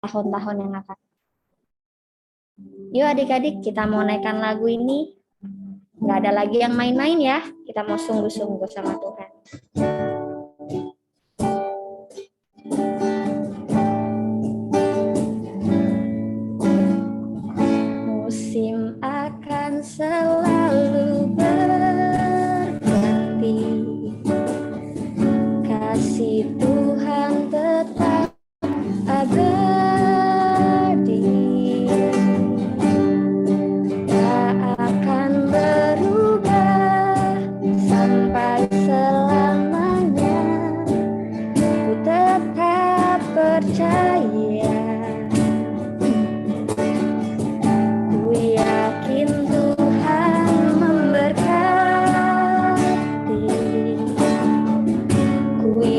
tahun-tahun yang akan. Yuk adik-adik, kita mau naikkan lagu ini. Nggak ada lagi yang main-main ya. Kita mau sungguh-sungguh sama Tuhan. Musim akan selalu berganti, kasih Tuhan tetap abadi, tak akan berubah sampai selamanya. Ku tetap percaya.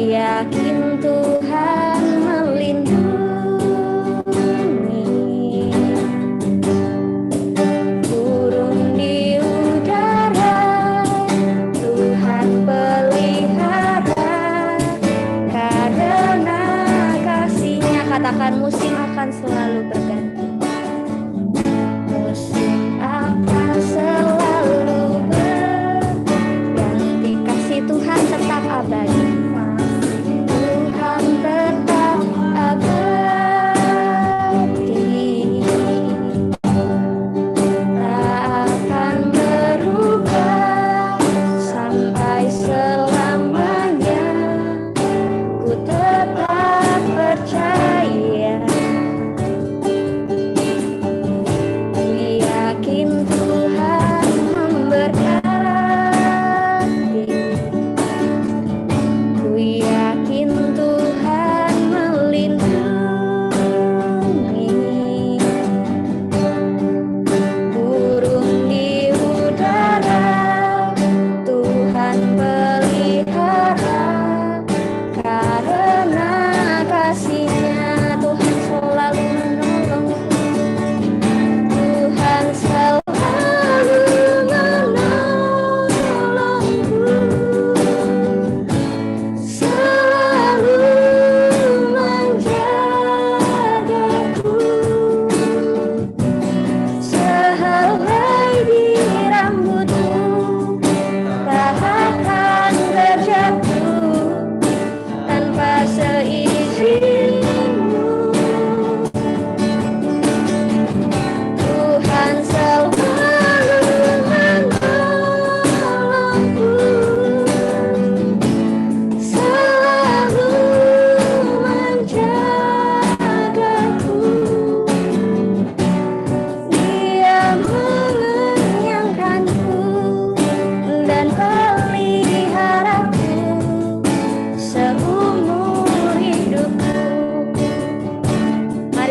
Yakin Tuhan melindungi, burung di udara Tuhan pelihara, karena kasih-Nya. Katakan musim akan selalu berganti. Musim akan selalu berganti, kasih Tuhan tetap abadi.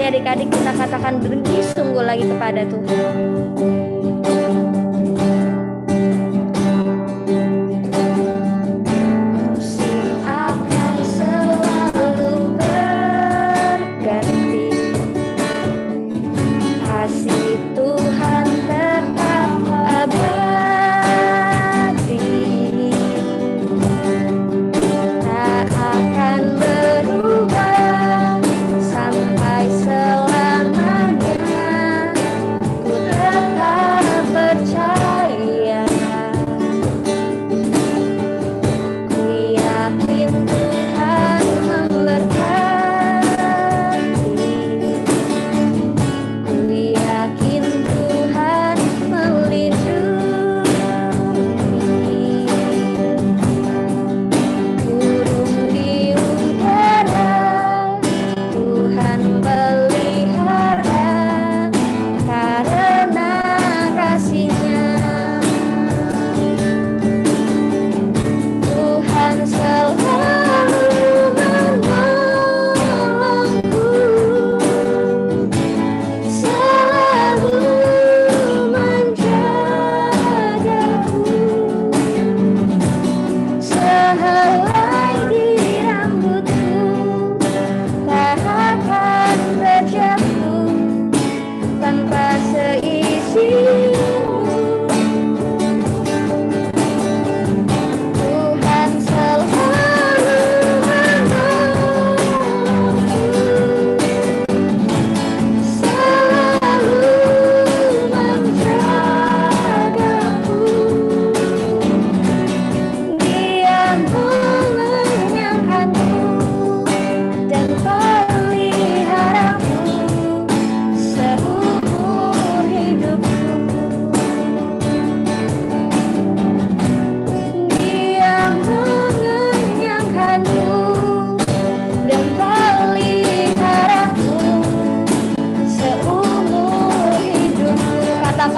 Adik-adik kita katakan berhenti sungguh lagi kepada Tuhan. Selamanya ku tetap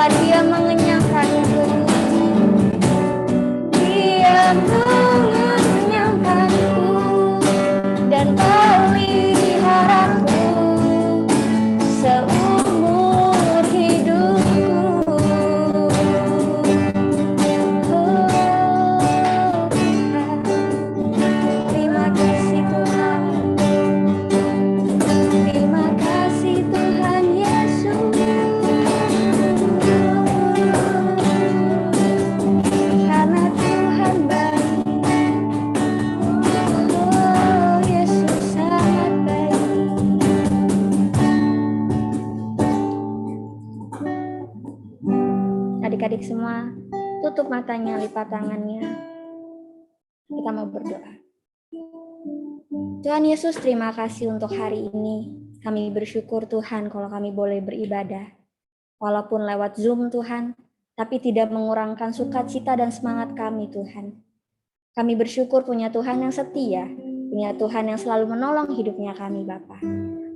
Dia mengenyangkanku. Dia mengenyangkanku dan peliharaku seumur hidupku. Oh Tuhan, terima kasih Tuhan. Terima kasih Tuhan Yesus. Karena Tuhan baik. Oh Yesus sangat baik. Adik-adik semua, tutup matanya, lipat tangannya. Kita mau berdoa. Tuhan Yesus, terima kasih untuk hari ini. Kami bersyukur Tuhan kalau kami boleh beribadah. Walaupun lewat Zoom Tuhan, tapi tidak mengurangkan sukacita dan semangat kami Tuhan. Kami bersyukur punya Tuhan yang setia, punya Tuhan yang selalu menolong hidupnya kami Bapa.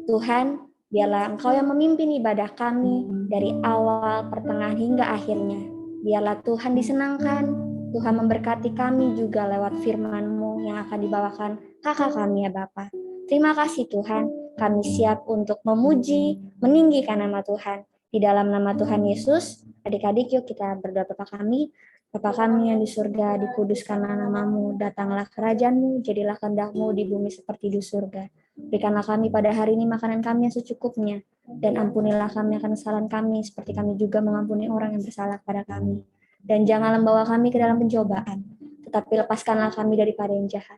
Tuhan, biarlah Engkau yang memimpin ibadah kami dari awal, pertengahan hingga akhirnya. Biarlah Tuhan disenangkan, Tuhan memberkati kami juga lewat firman-Mu yang akan dibawakan kakak kami ya Bapa. Terima kasih Tuhan, kami siap untuk memuji, meninggikan nama Tuhan. Di dalam nama Tuhan Yesus, adik-adik yuk kita berdoa Bapa kami. Bapa kami yang di surga, dikuduskanlah nama-Mu, datanglah kerajaan-Mu, jadilah kehendak-Mu di bumi seperti di surga. Berikanlah kami pada hari ini makanan kami yang secukupnya, dan ampunilah kami akan kesalahan kami, seperti kami juga mengampuni orang yang bersalah pada kami. Dan janganlah membawa kami ke dalam pencobaan, tetapi lepaskanlah kami daripada yang jahat.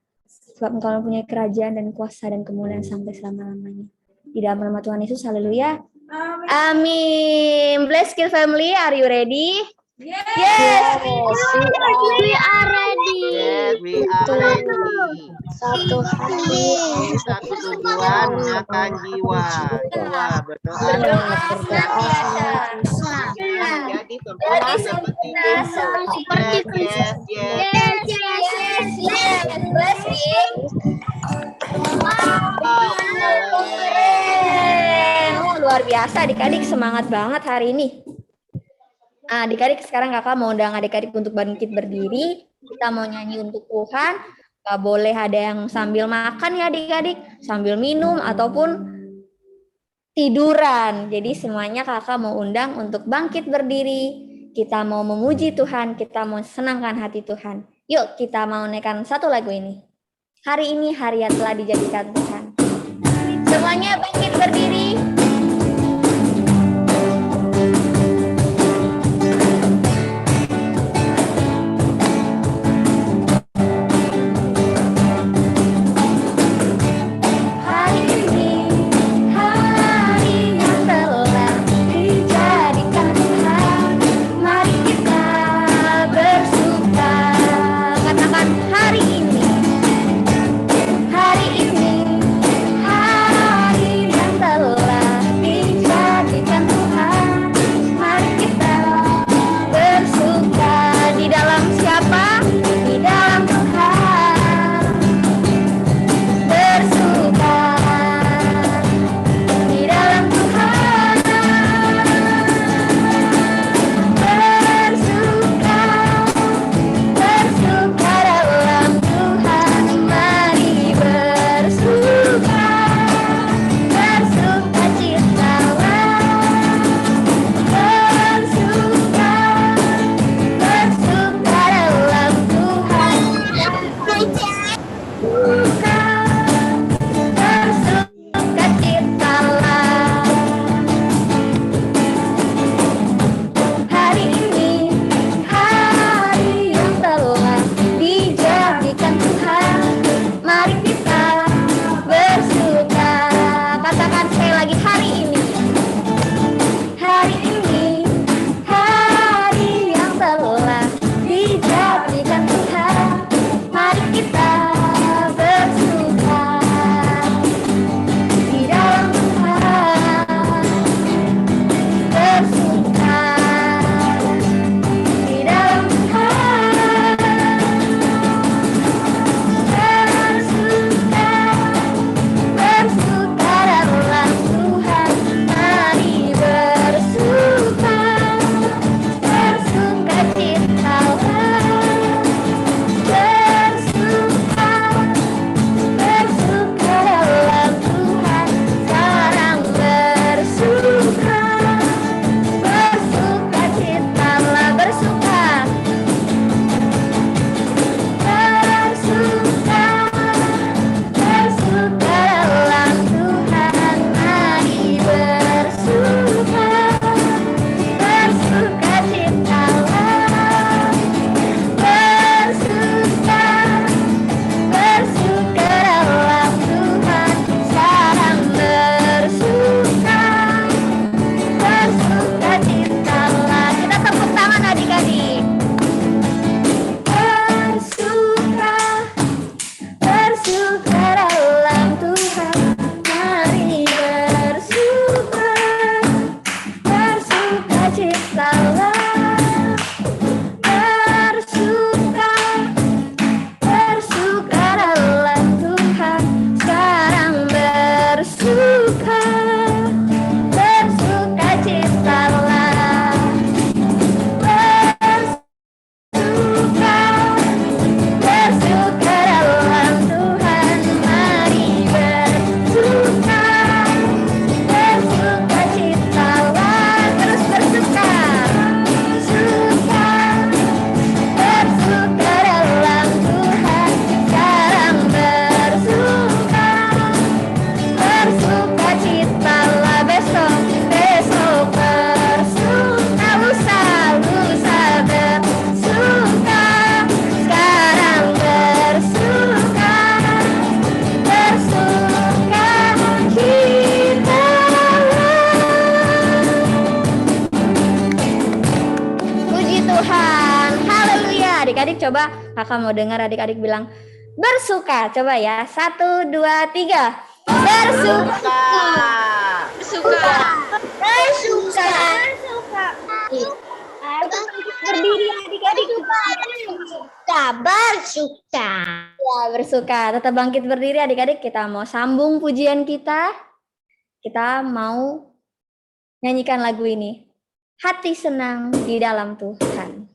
Sebab Engkau mempunyai kerajaan dan kuasa dan kemuliaan sampai selama-lamanya. Di dalam nama Tuhan Yesus, haleluya. Amin. Bless Kill Family, are you ready? Yes, we are ready. Yes, we are ready. Satu hati, Satu tujuan makan jiwa. Jiwa berdoa. Jadi sempurna seperti Kristus. Yes. Blessing. Oh, luar biasa adik-adik, semangat banget hari ini. Adik-adik sekarang kakak mau undang adik-adik untuk bangkit berdiri. Kita mau nyanyi untuk Tuhan. Gak boleh ada yang sambil makan ya adik-adik, sambil minum ataupun tiduran. Jadi semuanya kakak mau undang untuk bangkit berdiri. Kita mau memuji Tuhan, kita mau senangkan hati Tuhan. Yuk kita mau naikkan satu lagu ini. Hari ini hari yang telah dijadikan Tuhan. Semuanya bangkit berdiri. Hari ini, hari yang telah Oke, coba kakak mau dengar adik-adik bilang bersuka. Coba ya, 1, 2, 3. Bersuka. Bersuka. Bersuka. Berdiri adik-adik. Bersuka. Ya, bersuka. Tetap bangkit berdiri adik-adik. Kita mau sambung pujian kita. Kita mau nyanyikan lagu ini. Hati senang di dalam Tuhan.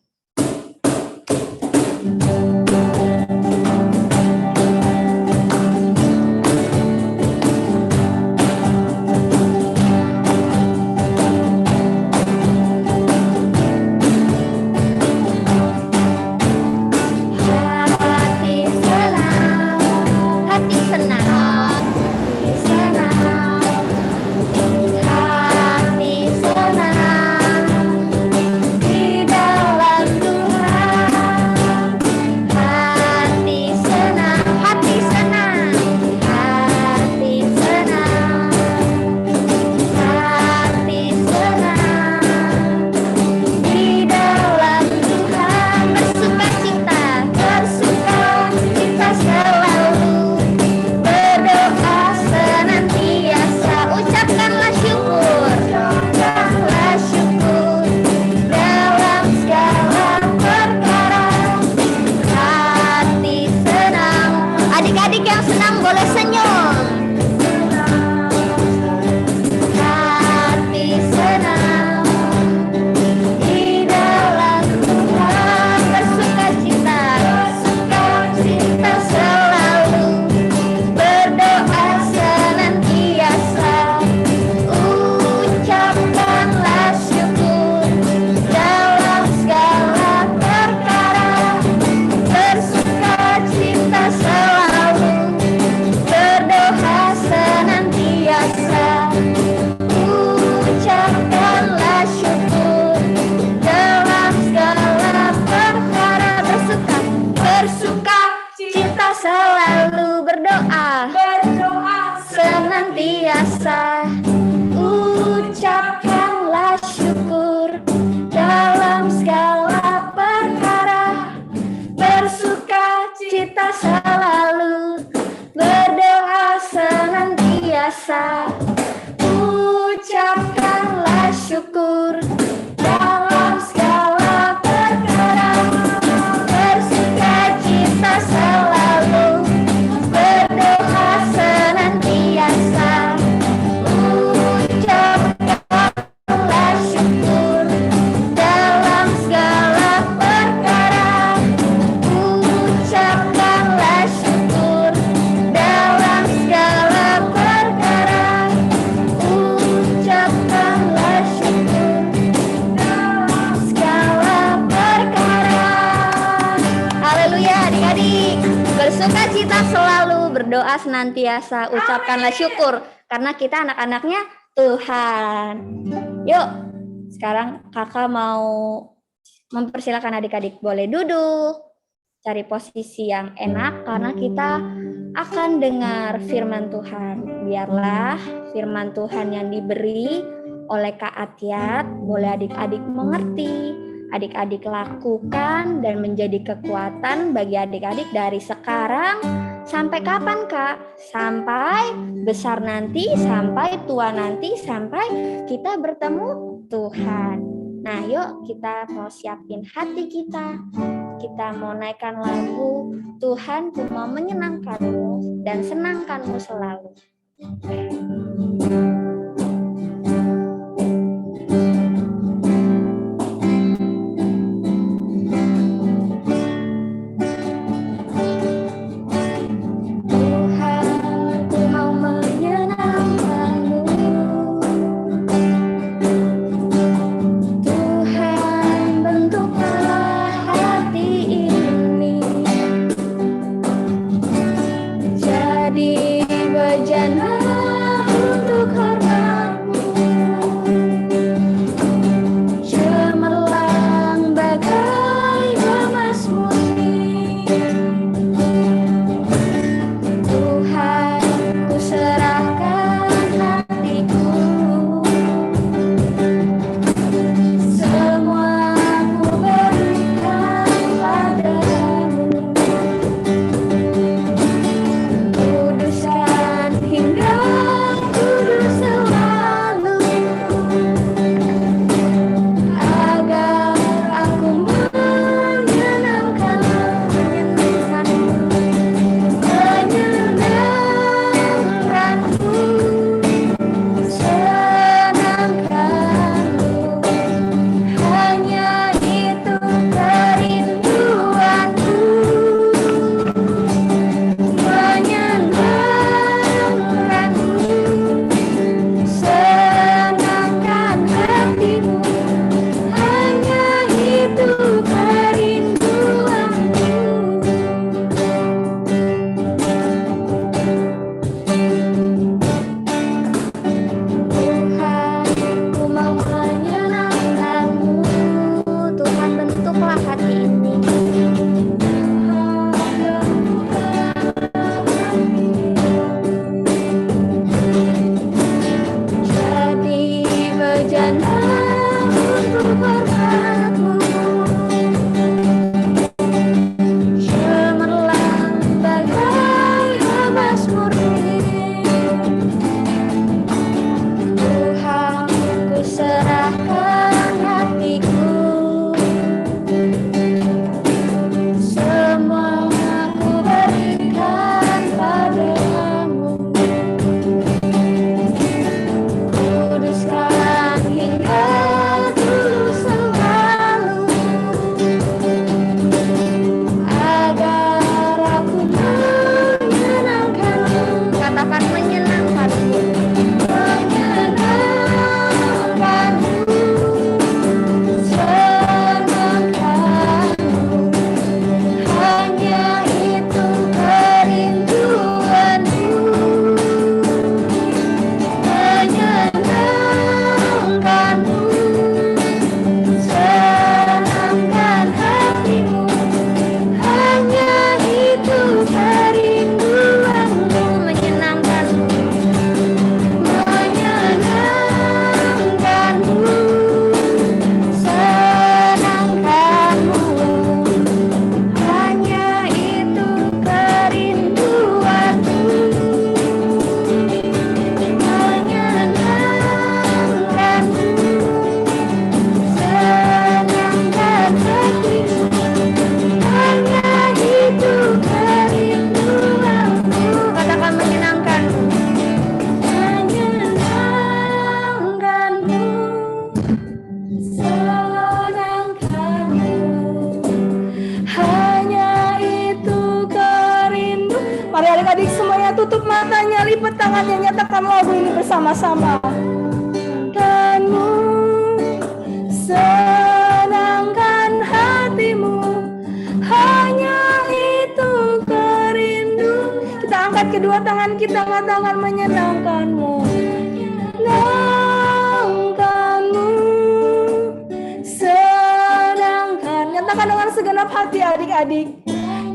Senantiasa ucapkanlah syukur dalam segala perkara, bersuka cita selalu, berdoa senantiasa, ucapkanlah syukur dalam segala perkara, bersuka cita selalu, berdoa senantiasa, ucapkanlah syukur dalam segala perkara, ucapkanlah syukur dalam segala perkara, ucapkanlah syukur dalam segala perkara. Haleluya adik-adik, bersuka cita selalu, berdoa senantiasa, ucapkanlah syukur karena kita anak-anaknya Tuhan. Yuk, sekarang kakak mau mempersilakan adik-adik boleh duduk, cari posisi yang enak karena kita akan dengar firman Tuhan. Biarlah firman Tuhan yang diberi oleh Kak Atiat boleh adik-adik mengerti, adik-adik lakukan dan menjadi kekuatan bagi adik-adik dari sekarang sampai kapan Kak? Sampai besar nanti, sampai tua nanti, sampai kita bertemu Tuhan. Nah yuk kita mau siapin hati kita. Kita mau naikkan lagu Tuhan ku mau menyenangkanmu dan senangkanmu selalu. Jadi bejana untuk nyanyikan lagu ini bersama-sama. Kanmu senangkan hatimu, hanya itu kerindu. Kita angkat kedua tangan kita, katakan menyenangkanmu. Senangkanmu, senangkan. Nyatakan dengan segenap hati adik-adik.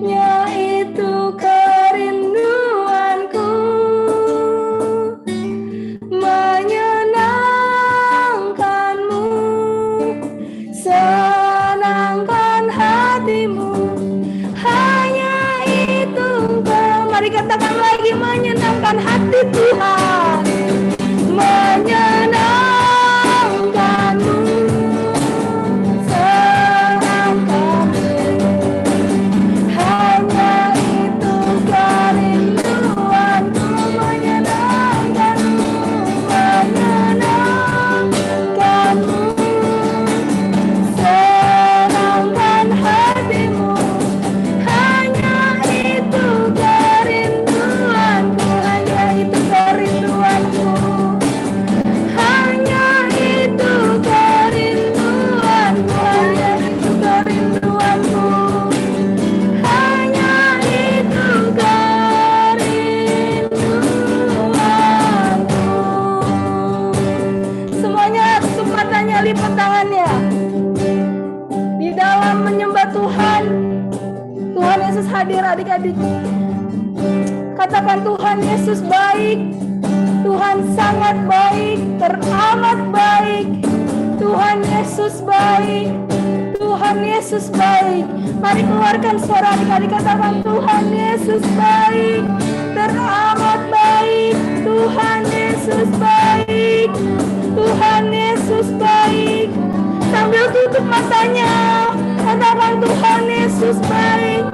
Ya itu kerinduanku, menyenangkanmu, senangkan hatimu, hanya itu. Mari katakan lagi, menyenangkan hati Tuhan, menyenangkanmu, senangkanmu, hanya itu kerinduanku, menyenangkanmu, menyenangkanmu, senangkan hatimu, hanya itu kerinduanku, hanya itu kerinduanku, hanya itu kerinduanku, hanya itu kerinduanku, hanya itu kerinduanku. Semuanya tutup matanya, lipat tangannya. Di dalam menyembah Tuhan, Tuhan Yesus hadir adik-adik. Katakan Tuhan Yesus baik, Tuhan sangat baik, teramat baik. Tuhan Yesus baik, Tuhan Yesus baik. Mari keluarkan suara adik-adik, katakan Tuhan Yesus baik, teramat baik. Tuhan Yesus baik, Tuhan Yesus baik. Sambil tutup matanya, katakan Tuhan Yesus baik.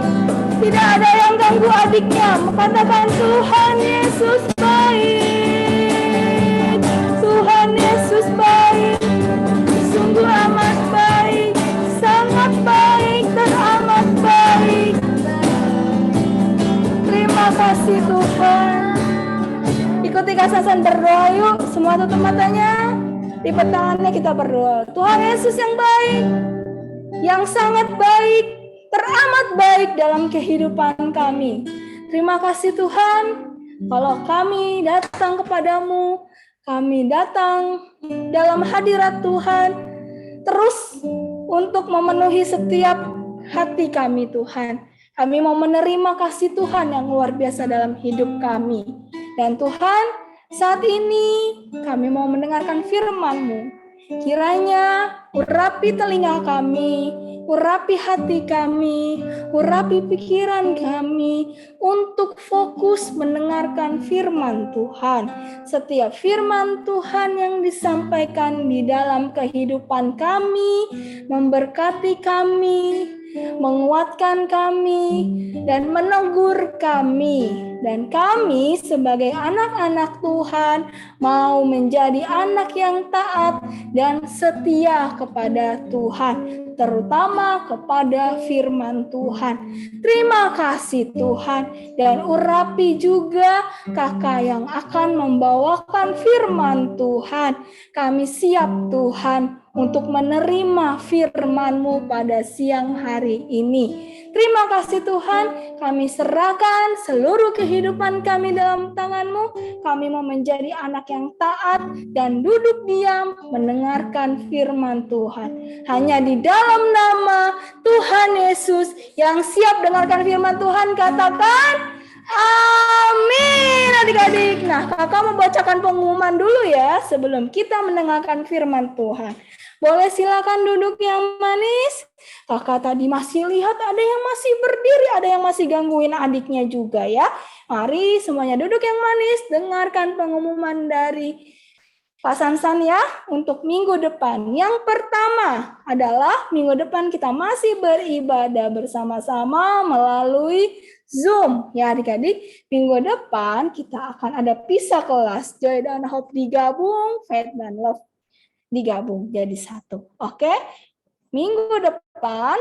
Tidak ada yang ganggu adiknya, katakan Tuhan Yesus baik, Tuhan Yesus baik, sungguh amat baik, sangat baik, teramat baik. Terima kasih Tuhan. Ikuti Kasasan berdoa yuk, semua tutup matanya, lipat tangannya, kita berdoa. Tuhan Yesus yang baik, yang sangat baik, teramat baik dalam kehidupan kami. Terima kasih Tuhan, kalau kami datang kepadamu, kami datang dalam hadirat Tuhan, terus untuk memenuhi setiap hati kami Tuhan. Kami mau menerima kasih Tuhan yang luar biasa dalam hidup kami. Dan Tuhan, saat ini kami mau mendengarkan firman-Mu. Kiranya urapi telinga kami, urapi hati kami, urapi pikiran kami untuk fokus mendengarkan firman Tuhan. Setiap firman Tuhan yang disampaikan di dalam kehidupan kami, memberkati kami, menguatkan kami, dan menegur kami. Dan kami sebagai anak-anak Tuhan mau menjadi anak yang taat dan setia kepada Tuhan, terutama kepada firman Tuhan. Terima kasih Tuhan, dan urapi juga kakak yang akan membawakan firman Tuhan. Kami siap Tuhan untuk menerima firman-Mu pada siang hari ini. Terima kasih Tuhan, kami serahkan seluruh kehidupan kami dalam tangan-Mu. Kami mau menjadi anak yang taat dan duduk diam mendengarkan firman Tuhan. Hanya di dalam nama Tuhan Yesus yang siap dengarkan firman Tuhan, katakan amin adik-adik. Nah, kakak mau bacakan pengumuman dulu ya sebelum kita mendengarkan firman Tuhan. Boleh silakan duduk yang manis. Kakak tadi masih lihat ada yang masih berdiri, ada yang masih gangguin adiknya juga ya. Mari semuanya duduk yang manis, dengarkan pengumuman dari Pak Sansan ya untuk minggu depan. Yang pertama adalah minggu depan kita masih beribadah bersama-sama melalui Zoom ya adik-adik. Minggu depan kita akan ada pisah kelas, Joy dan Hope digabung, Faith dan Love digabung jadi satu. Oke? Minggu depan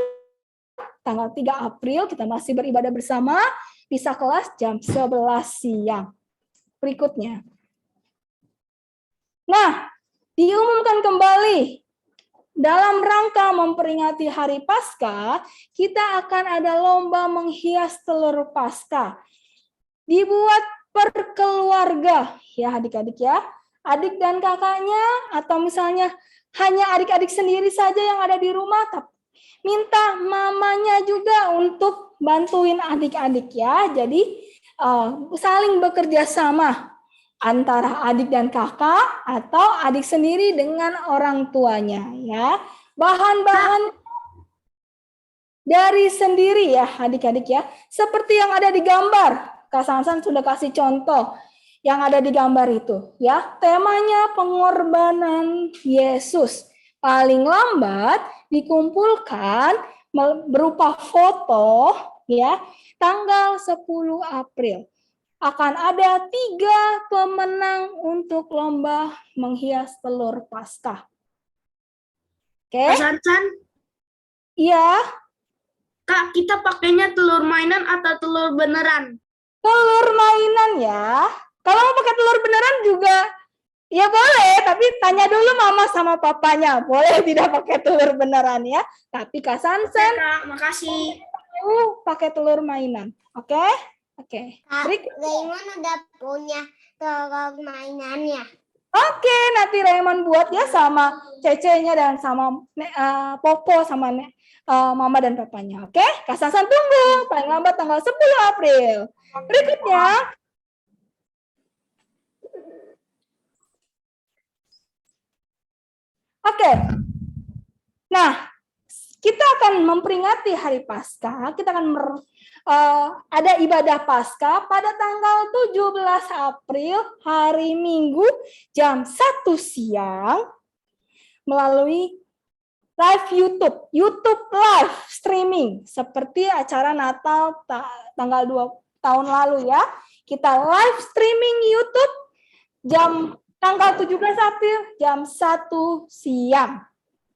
tanggal 3 April kita masih beribadah bersama, pisah kelas jam 11 siang. Berikutnya, Nah, diumumkan kembali dalam rangka memperingati Hari Paskah, kita akan ada lomba menghias telur Paskah. Dibuat per keluarga, ya adik-adik ya. Adik dan kakaknya, atau misalnya hanya adik-adik sendiri saja yang ada di rumah, tapi minta mamanya juga untuk bantuin adik-adik ya. Jadi saling bekerja sama antara adik dan kakak atau adik sendiri dengan orang tuanya ya. Bahan-bahan dari sendiri ya adik-adik ya. Seperti yang ada di gambar. Kak Sansan sudah kasih contoh yang ada di gambar itu ya. Temanya pengorbanan Yesus. Paling lambat dikumpulkan berupa foto ya tanggal 10 April. Akan ada 3 pemenang untuk lomba menghias telur Paskah. Oke? Kak Sansan, Iya, Kak, kita pakainya telur mainan atau telur beneran? telur mainan ya. Kalau mau pakai telur beneran juga ya boleh, tapi tanya dulu mama sama papanya. Boleh tidak pakai telur beneran ya. Tapi Kak Sansan Kak, makasih. pakai telur mainan. Oke? Oke. Raymond udah punya telur mainannya. Oke, nanti Raymond buat ya sama Cece-nya dan sama Popo sama Mama dan Papanya. Oke, Kak Sansan tunggu paling lambat tanggal 10 April. Berikutnya, oke. Nah, kita akan memperingati Hari Paskah. Kita akan ada ibadah Paskah pada tanggal 17 April, hari Minggu, jam 1 siang, melalui live YouTube live streaming, seperti acara Natal tanggal 2 tahun lalu ya. Kita live streaming YouTube jam tanggal 17 April, jam 1 siang.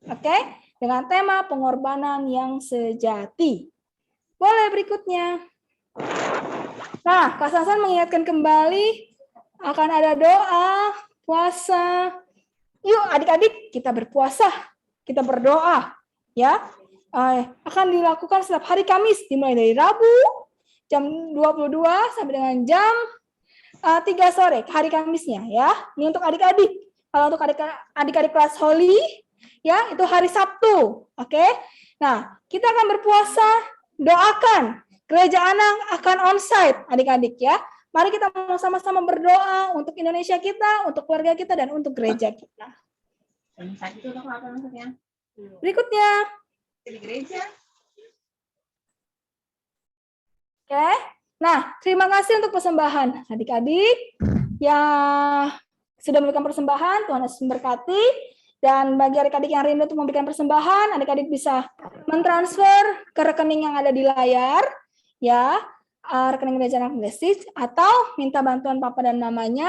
Oke? Dengan tema pengorbanan yang sejati. Boleh berikutnya. Nah, Kak Sansan mengingatkan kembali akan ada doa, puasa. Yuk adik-adik kita berpuasa, kita berdoa. Ya, akan dilakukan setiap hari Kamis, dimulai dari Rabu, jam 22 sampai dengan jam 3 sore, hari Kamisnya. Ya, ini untuk adik-adik. Kalau untuk adik-adik kelas Holy, ya itu hari Sabtu. Oke. Nah, kita akan berpuasa. Doakan, gereja anak akan onsite adik-adik ya. Mari kita sama-sama berdoa untuk Indonesia kita, untuk keluarga kita, dan untuk gereja kita. Berikutnya. Oke. Nah, terima kasih untuk persembahan adik-adik yang sudah memberikan persembahan. Tuhan Yesus memberkati. Dan bagi adik-adik yang rindu untuk memberikan persembahan, adik-adik bisa mentransfer ke rekening yang ada di layar, ya, rekening gereja anak Message, atau minta bantuan Papa dan Mamanya,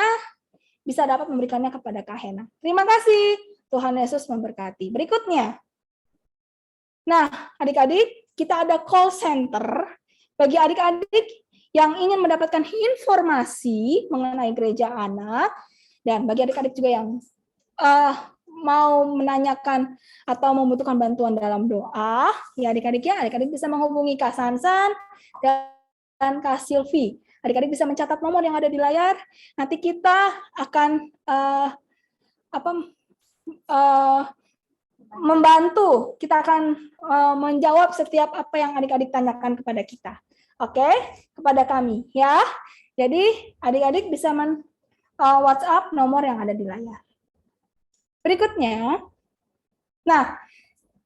bisa dapat memberikannya kepada Kak Hena. Terima kasih, Tuhan Yesus memberkati. Berikutnya, nah, adik-adik, kita ada call center bagi adik-adik yang ingin mendapatkan informasi mengenai gereja anak, dan bagi adik-adik juga yang mau menanyakan atau membutuhkan bantuan dalam doa, ya adik-adik bisa menghubungi Kak Sansan dan Kak Silvi. Adik-adik bisa mencatat nomor yang ada di layar. Nanti kita akan membantu. Kita akan menjawab setiap apa yang adik-adik tanyakan kepada kita. Oke, kepada kami ya. Jadi adik-adik bisa WhatsApp nomor yang ada di layar. Berikutnya, nah,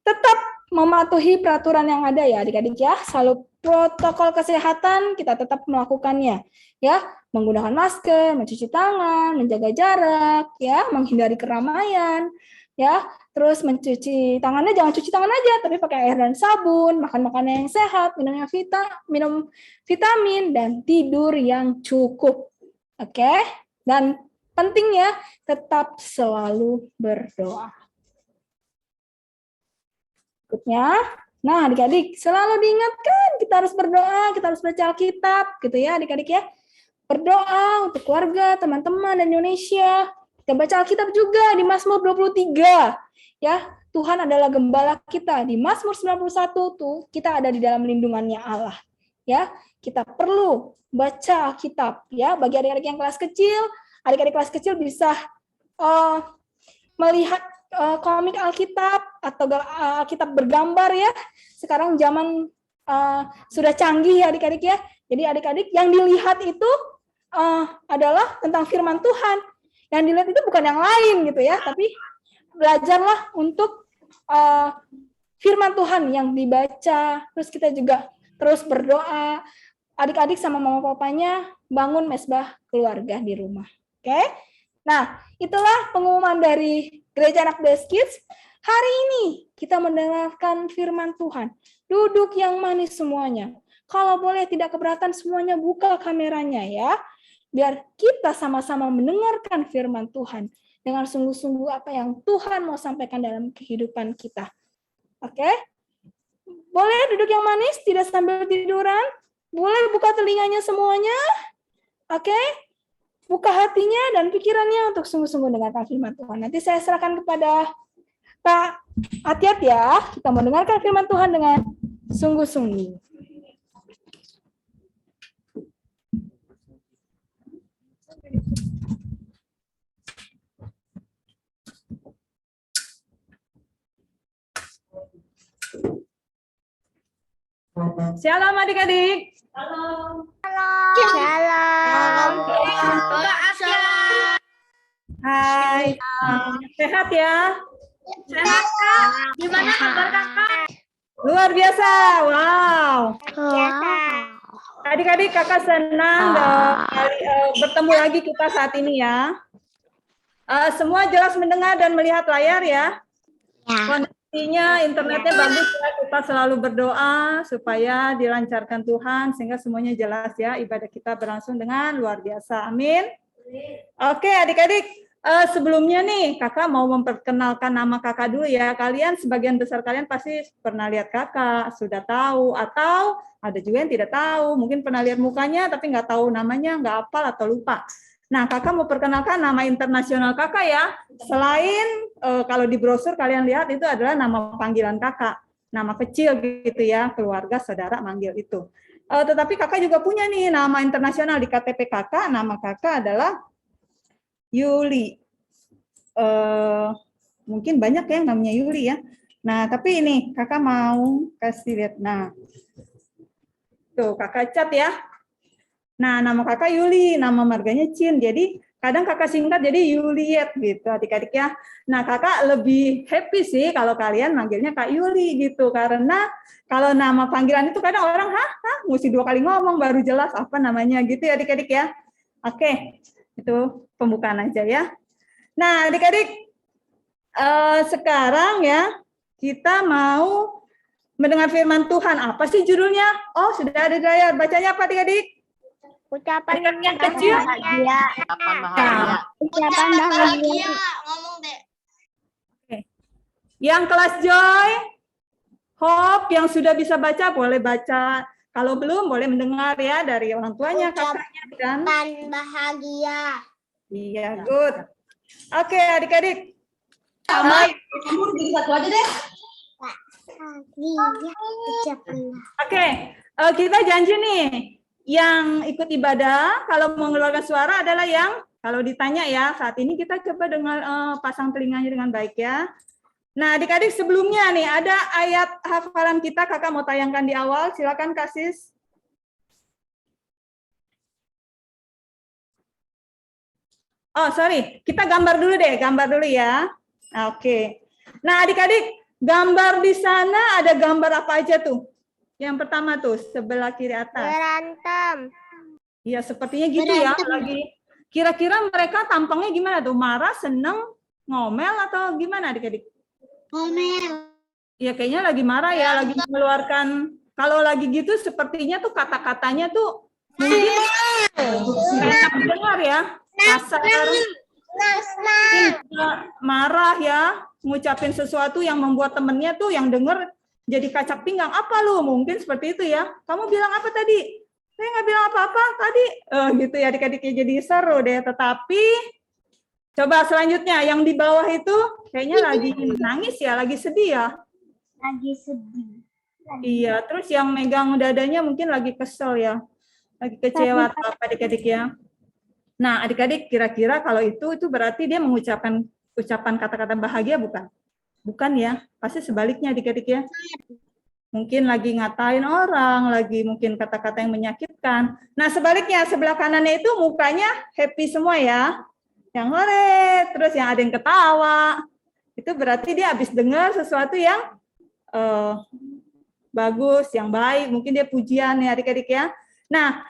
tetap mematuhi peraturan yang ada ya adik-adik ya, selalu protokol kesehatan kita tetap melakukannya ya, menggunakan masker, mencuci tangan, menjaga jarak ya, menghindari keramaian ya, terus mencuci tangannya jangan cuci tangan aja tapi pakai air dan sabun, makan makanan yang sehat, minum vitamin dan tidur yang cukup. Oke? Dan pentingnya tetap selalu berdoa. Berikutnya, nah adik-adik selalu diingatkan kita harus berdoa, kita harus baca Alkitab, gitu ya adik-adik ya. Berdoa untuk keluarga, teman-teman dan Indonesia. Kita baca Alkitab juga di Mazmur 23. Ya, Tuhan adalah gembala kita. Di Mazmur 91 tuh kita ada di dalam lindungannya Allah. Ya, kita perlu baca Alkitab. Ya, bagi adik-adik yang kelas kecil, adik-adik kelas kecil bisa melihat komik Alkitab atau Alkitab bergambar ya. Sekarang zaman sudah canggih ya adik-adik ya. Jadi adik-adik yang dilihat itu adalah tentang firman Tuhan. Yang dilihat itu bukan yang lain gitu ya, tapi belajarlah untuk firman Tuhan yang dibaca. Terus kita juga terus berdoa. Adik-adik sama mama papanya bangun mesbah keluarga di rumah. Oke? Nah, itulah pengumuman dari Gereja Anak Blessed Kids. Hari ini kita mendengarkan firman Tuhan. Duduk yang manis semuanya. Kalau boleh tidak keberatan semuanya buka kameranya ya. Biar kita sama-sama mendengarkan firman Tuhan dengan sungguh-sungguh apa yang Tuhan mau sampaikan dalam kehidupan kita. Oke? Boleh duduk yang manis, tidak sambil tiduran. Boleh buka telinganya semuanya. Oke? Buka hatinya dan pikirannya untuk sungguh-sungguh mendengarkan firman Tuhan. Nanti saya serahkan kepada Kak Atiat ya. Kita mendengarkan firman Tuhan dengan sungguh-sungguh. Shalom adik-adik. Shalom. Hai. Sehat ya? Sehat, Kak. Gimana kabar Kakak? Luar biasa. Wow. Adik-adik, kakak senang bertemu lagi kita saat ini ya. Semua jelas mendengar dan melihat layar ya. Koneksinya, internetnya bagus ya. Kita selalu berdoa supaya dilancarkan Tuhan sehingga semuanya jelas ya. Ibadah kita berlangsung dengan luar biasa. Amin. Oke adik-adik. Sebelumnya nih, kakak mau memperkenalkan nama kakak dulu ya. Kalian, sebagian besar kalian pasti pernah lihat kakak, sudah tahu, atau ada juga yang tidak tahu. Mungkin pernah lihat mukanya, tapi nggak tahu namanya, nggak hafal atau lupa. Nah, kakak mau perkenalkan nama internasional kakak ya. Selain kalau di brosur kalian lihat itu adalah nama panggilan kakak. Nama kecil gitu ya, keluarga, saudara manggil itu. Tetapi kakak juga punya nih nama internasional di KTP kakak. Nama kakak adalah Yuli. Mungkin banyak ya yang namanya Yuli ya. Nah, tapi ini kakak mau kasih lihat. Nah, tuh kakak cat ya. Nah, nama kakak Yuli, nama marganya Chin. Jadi kadang kakak singkat jadi Yuliet gitu adik-adik ya. Nah, kakak lebih happy sih kalau kalian manggilnya Kak Yuli gitu. Karena kalau nama panggilan itu kadang orang, mesti 2 kali ngomong baru jelas apa namanya gitu ya adik-adik ya. Oke. Itu pembukaan aja ya. Nah, adik-adik, sekarang ya kita mau mendengar firman Tuhan. Apa sih judulnya? Oh, sudah ada di layar. Bacanya apa adik-adik? Ucapan yang kecil. bahagia. Ucapan bahagia. Ngomong deh. Yang kelas Joy, Hope, yang sudah bisa baca boleh baca. Kalau belum boleh mendengar ya dari orang tuanya, kakaknya dan Bahagia. iya, good. Oke, adik-adik. Kamu jadi satu aja deh. Bahagia. Ucapan. Oke, kita janji nih, yang ikut ibadah kalau mengeluarkan suara adalah yang kalau ditanya ya. Saat ini kita coba dengan pasang telinganya dengan baik ya. Nah, adik-adik sebelumnya nih ada ayat hafalan kita, kakak mau tayangkan di awal. Silakan kasih. Oh, sorry. Kita gambar dulu deh, gambar dulu ya. Oke. Nah, adik-adik, gambar di sana ada gambar apa aja tuh? Yang pertama tuh, sebelah kiri atas. Berantem. Iya, sepertinya gitu ya. Lagi kira-kira mereka tampangnya gimana tuh? Marah, seneng, ngomel atau gimana adik-adik? Ngomel. Iya, kayaknya lagi marah ya, lagi mengeluarkan. Kalau lagi gitu sepertinya tuh kata-katanya tuh mungkin enak dengar ya. Kasar, marah ya, ngucapin sesuatu yang membuat temennya tuh yang denger jadi kacak pinggang. Apa lu? Mungkin seperti itu ya. Kamu bilang apa tadi? Saya nggak bilang apa-apa tadi. Gitu ya adik-adiknya, jadi seru deh. Tetapi Coba selanjutnya, yang di bawah itu kayaknya lagi nangis ya, lagi sedih ya. Lagi sedih. Iya, terus yang megang dadanya mungkin lagi kesel ya, lagi kecewa atau apa adik-adik ya. Nah, adik-adik kira-kira kalau itu berarti dia mengucapkan ucapan kata-kata bahagia bukan? Bukan ya, pasti sebaliknya adik-adik ya. Mungkin lagi ngatain orang, lagi mungkin kata-kata yang menyakitkan. Nah, sebaliknya sebelah kanannya itu mukanya happy semua ya. Yang hore, terus yang ada yang ketawa. Itu berarti dia habis dengar sesuatu yang bagus, yang baik. Mungkin dia pujian ya adik-adik ya. Nah,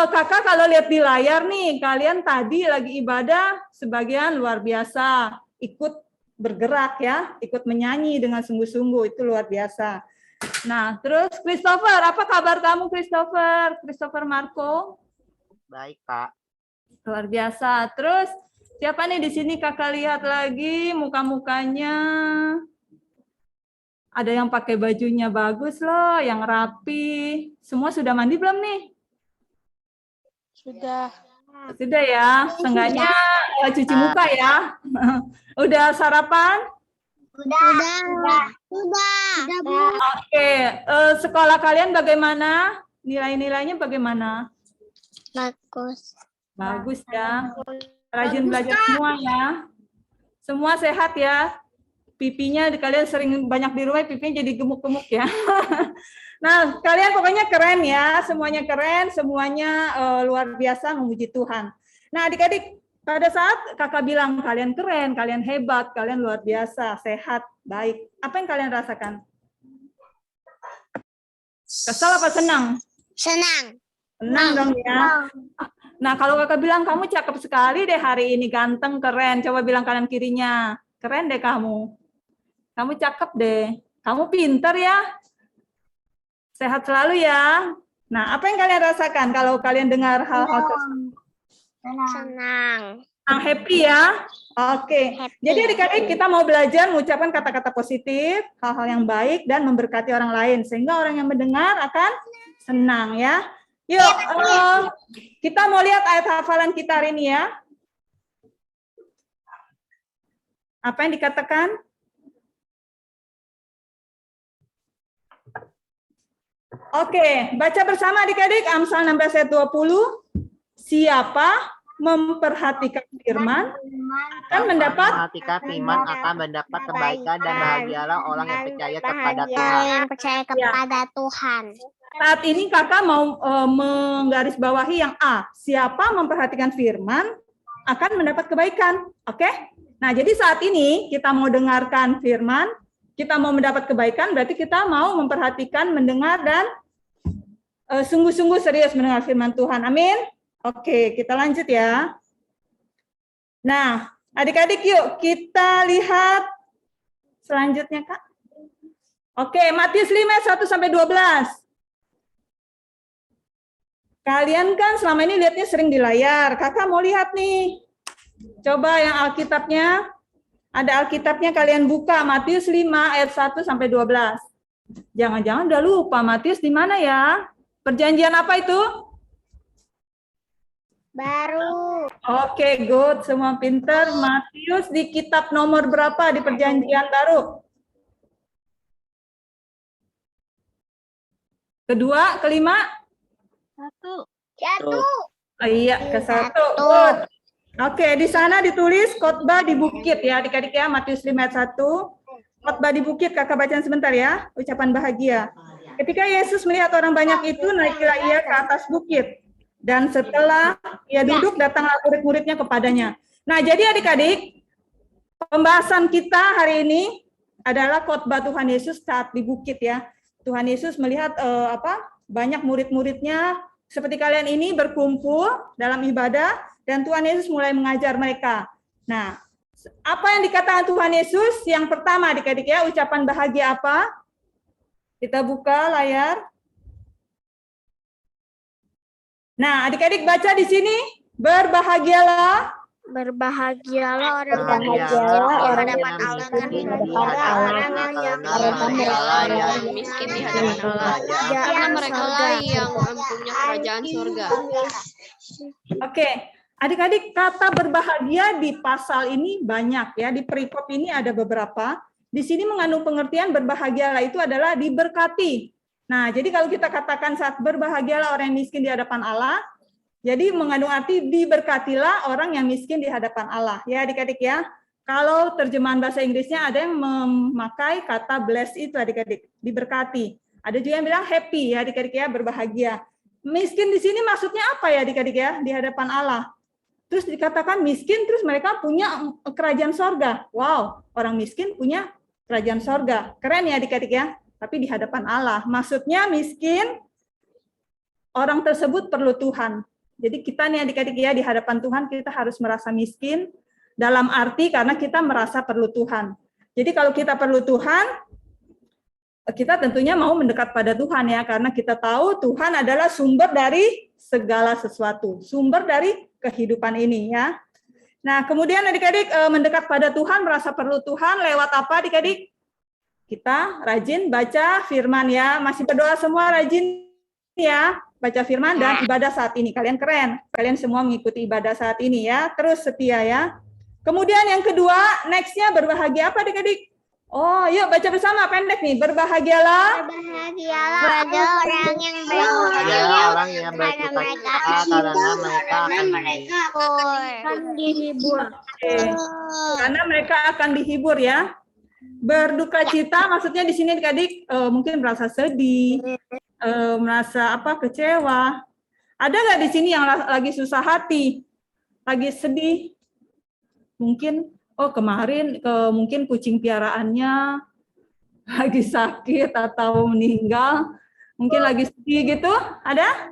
kakak kalau lihat di layar nih, kalian tadi lagi ibadah sebagian luar biasa. Ikut bergerak ya, ikut menyanyi dengan sungguh-sungguh. Itu luar biasa. Nah, terus Christopher, apa kabar kamu Christopher? Christopher Marco? Baik, Kak. Luar biasa. Terus siapa nih di sini kakak lihat lagi muka-mukanya? Ada yang pakai bajunya bagus loh, yang rapi. Semua sudah mandi belum nih? Sudah. Sudah ya. Seenggaknya cuci muka ya. Udah sarapan? Sudah. Oke. Sekolah kalian bagaimana? Nilai-nilainya bagaimana? Bagus. Bagus ya. Rajin belajar semua ya. Semua sehat ya. Pipinya kalian sering banyak di rumah, pipinya jadi gemuk-gemuk ya. Nah, kalian pokoknya keren ya. Semuanya keren, semuanya luar biasa memuji Tuhan. Nah, adik-adik, pada saat kakak bilang kalian keren, kalian hebat, kalian luar biasa, sehat, baik. Apa yang kalian rasakan? Kesal apa senang? Senang. Senang dong ya. Nah, kalau kakak bilang kamu cakep sekali deh hari ini, ganteng, keren. Coba bilang kanan kirinya, keren deh kamu. Kamu cakep deh. Kamu pinter ya. Sehat selalu ya. Nah, apa yang kalian rasakan kalau kalian dengar hal-hal tersebut? Senang. Happy ya. Oke. Happy. Jadi adik-adik kita mau belajar mengucapkan kata-kata positif, hal-hal yang baik dan memberkati orang lain sehingga orang yang mendengar akan senang ya. Yuk, kita mau lihat ayat hafalan kita hari ini ya. Apa yang dikatakan? Oke, baca bersama adik-adik Amsal 16 ayat 20. Siapa memperhatikan firman akan mendapat Memperhatikan firman akan mendapat kebaikan dan bahagialah orang yang percaya kepada Tuhan. Yang percaya kepada Tuhan. saat ini kakak mau menggarisbawahi yang A. Siapa memperhatikan firman akan mendapat kebaikan. Oke? Nah, jadi saat ini kita mau dengarkan firman, kita mau mendapat kebaikan, berarti kita mau memperhatikan, mendengar, dan sungguh-sungguh serius mendengar firman Tuhan. Amin? Oke, kita lanjut ya. Nah, adik-adik yuk kita lihat selanjutnya, Kak. Oke, Matius 5, 1-12. Kalian kan selama ini lihatnya sering di layar. Kakak mau lihat nih. Coba yang Alkitabnya. Ada Alkitabnya kalian buka. Matius 5 ayat 1-12. Jangan-jangan udah lupa Matius di mana ya? Perjanjian apa itu? Baru. Oke, good. Semua pinter. Matius di kitab nomor berapa di perjanjian baru? Kedua, kelima? Satu. Oh, iya, ke-1. Good. Oke, di sana ditulis khotbah di bukit ya, adik-adik ya, Matius 5 ayat 1. Khotbah di bukit, kakak bacaan sebentar ya, ucapan bahagia. Ketika Yesus melihat orang banyak itu, naiklah ia ke atas bukit. Dan setelah ia duduk, datanglah murid-muridnya kepadanya. Nah, jadi adik-adik, pembahasan kita hari ini adalah khotbah Tuhan Yesus saat di bukit ya. Tuhan Yesus melihat banyak murid-muridnya seperti kalian ini berkumpul dalam ibadah dan Tuhan Yesus mulai mengajar mereka. Nah, apa yang dikatakan Tuhan Yesus? Yang pertama adik-adik ya, ucapan bahagia apa? Kita buka layar. Nah, adik-adik baca di sini, berbahagialah. Berbahagialah orang orang mendapat alangan daripada orang yang miskin di hadapan Allah, karena mereka lah yang mempunyai kerajaan surga. Oke, Adik-adik, kata berbahagia di pasal ini banyak ya, di perikop ini ada beberapa. Di sini mengandung pengertian berbahagialah itu adalah diberkati. Nah, jadi kalau kita katakan saat berbahagialah orang yang miskin di hadapan Allah, jadi mengandung arti diberkatilah orang yang miskin di hadapan Allah. Ya adik-adik ya, kalau terjemahan bahasa Inggrisnya ada yang memakai kata bless itu adik-adik, diberkati. Ada juga yang bilang happy ya adik-adik ya, berbahagia. Miskin di sini maksudnya apa ya adik-adik ya, di hadapan Allah. Terus dikatakan miskin, terus mereka punya kerajaan sorga. Wow, orang miskin punya kerajaan sorga. Keren ya adik-adik ya, tapi di hadapan Allah. Maksudnya miskin, orang tersebut perlu Tuhan. Jadi kita nih adik-adik ya, di hadapan Tuhan kita harus merasa miskin, dalam arti karena kita merasa perlu Tuhan. Jadi kalau kita perlu Tuhan, kita tentunya mau mendekat pada Tuhan ya, karena kita tahu Tuhan adalah sumber dari segala sesuatu, sumber dari kehidupan ini ya. Nah, kemudian adik-adik mendekat pada Tuhan, merasa perlu Tuhan lewat apa adik-adik? Kita rajin baca firman ya, masih berdoa semua rajin ya, baca firman dan ibadah saat ini. Kalian keren, kalian semua mengikuti ibadah saat ini ya, terus setia ya. Kemudian yang kedua, next-nya berbahagia apa adik-adik? Oh, yuk baca bersama pendek nih. Berbahagialah. Berbahagialah orang yang Orang yang bersuka cita karena mereka akan dihibur. Karena mereka akan dihibur ya. Berduka cita maksudnya di sini adik-adik mungkin merasa sedih, merasa kecewa. Ada nggak di sini yang lagi susah hati, lagi sedih? Mungkin kemarin mungkin kucing piaraannya lagi sakit atau meninggal, mungkin lagi sedih gitu, ada?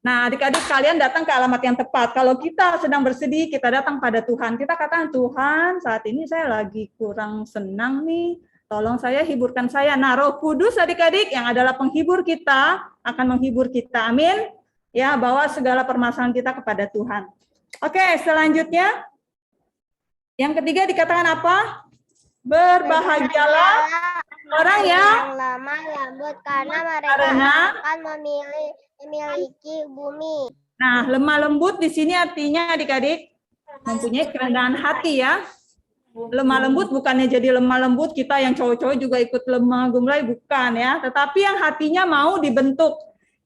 Nah, adik-adik kalian datang ke alamat yang tepat. Kalau kita sedang bersedih, kita datang pada Tuhan. Kita katakan, Tuhan, saat ini saya lagi kurang senang nih, tolong saya, hiburkan saya. Nah, Roh Kudus adik-adik yang adalah penghibur kita, akan menghibur kita. Amin. Ya, bawa segala permasalahan kita kepada Tuhan. Oke, selanjutnya. Yang ketiga dikatakan apa? Berbahagialah orang yang lemah lembut karena mereka akan memiliki bumi. Nah, lemah lembut di sini artinya adik-adik mempunyai kerendahan hati ya. Lemah lembut bukannya jadi lemah lembut kita yang cowok-cowok juga ikut lemah gemulai, bukan ya. Tetapi yang hatinya mau dibentuk,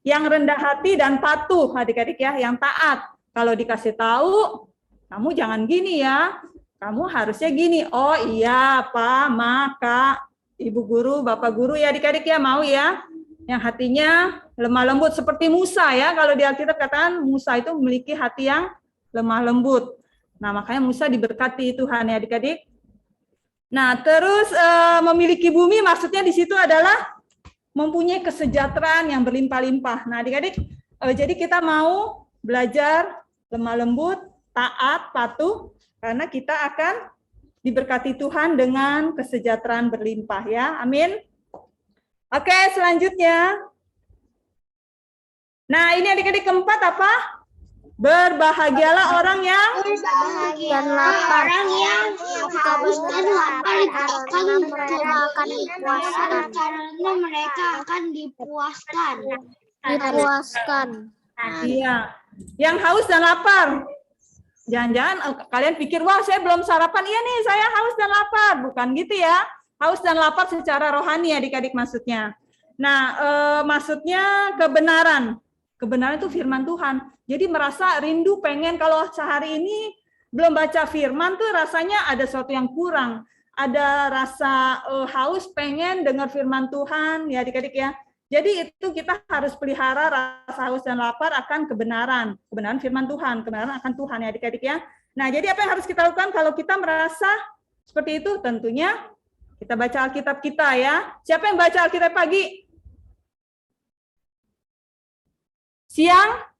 yang rendah hati dan patuh adik-adik ya, yang taat. Kalau dikasih tahu, kamu jangan gini ya. Kamu harusnya gini, oh iya Pak, Maka, Ibu Guru, Bapak Guru ya adik-adik ya, mau ya. Yang hatinya lemah lembut seperti Musa ya, kalau di Alkitab katakan Musa itu memiliki hati yang lemah lembut. Nah makanya Musa diberkati Tuhan ya adik-adik. Nah terus memiliki bumi maksudnya di situ adalah mempunyai kesejahteraan yang berlimpah-limpah. Nah adik-adik, jadi kita mau belajar lemah lembut, taat, patuh, karena kita akan diberkati Tuhan dengan kesejahteraan berlimpah ya. Amin. Oke, selanjutnya. Nah, ini adik-adik keempat apa? Berbahagialah orang yang Orang yang haus dan lapar karena mereka akan dipuaskan. Karena mereka akan dipuaskan. Iya. Yang haus dan lapar. Jangan-jangan kalian pikir, wah saya belum sarapan. Iya nih, saya haus dan lapar. Bukan gitu ya. Haus dan lapar secara rohani adik-adik maksudnya. Nah, maksudnya kebenaran. Kebenaran itu firman Tuhan. Jadi merasa rindu pengen kalau sehari ini belum baca firman tuh rasanya ada sesuatu yang kurang. Ada rasa haus pengen dengar firman Tuhan ya adik-adik ya. Jadi itu kita harus pelihara rasa haus dan lapar akan kebenaran. Kebenaran firman Tuhan, kebenaran akan Tuhan ya adik-adik ya. Nah jadi apa yang harus kita lakukan kalau kita merasa seperti itu? Tentunya kita baca Alkitab kita ya. Siapa yang baca Alkitab pagi? Siang?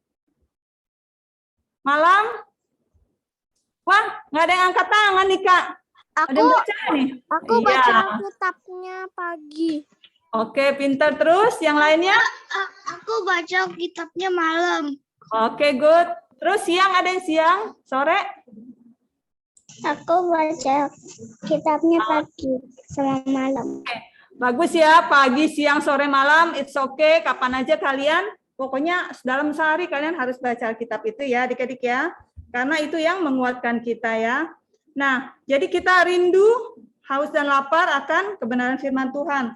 Malam? Wah, nggak ada yang angkat tangan nih Kak. Ada yang baca nih? Aku baca Alkitabnya pagi. Oke, pintar terus. Yang lainnya? Aku baca kitabnya malam. Oke, good. Terus siang ada yang siang? Sore? Aku baca kitabnya pagi sama malam. Bagus ya, pagi, siang, sore, malam. It's okay. Kapan aja kalian Pokoknya dalam sehari kalian harus baca Alkitab itu ya adik-adik ya. Karena itu yang menguatkan kita ya. Nah, jadi kita rindu, haus dan lapar akan kebenaran firman Tuhan.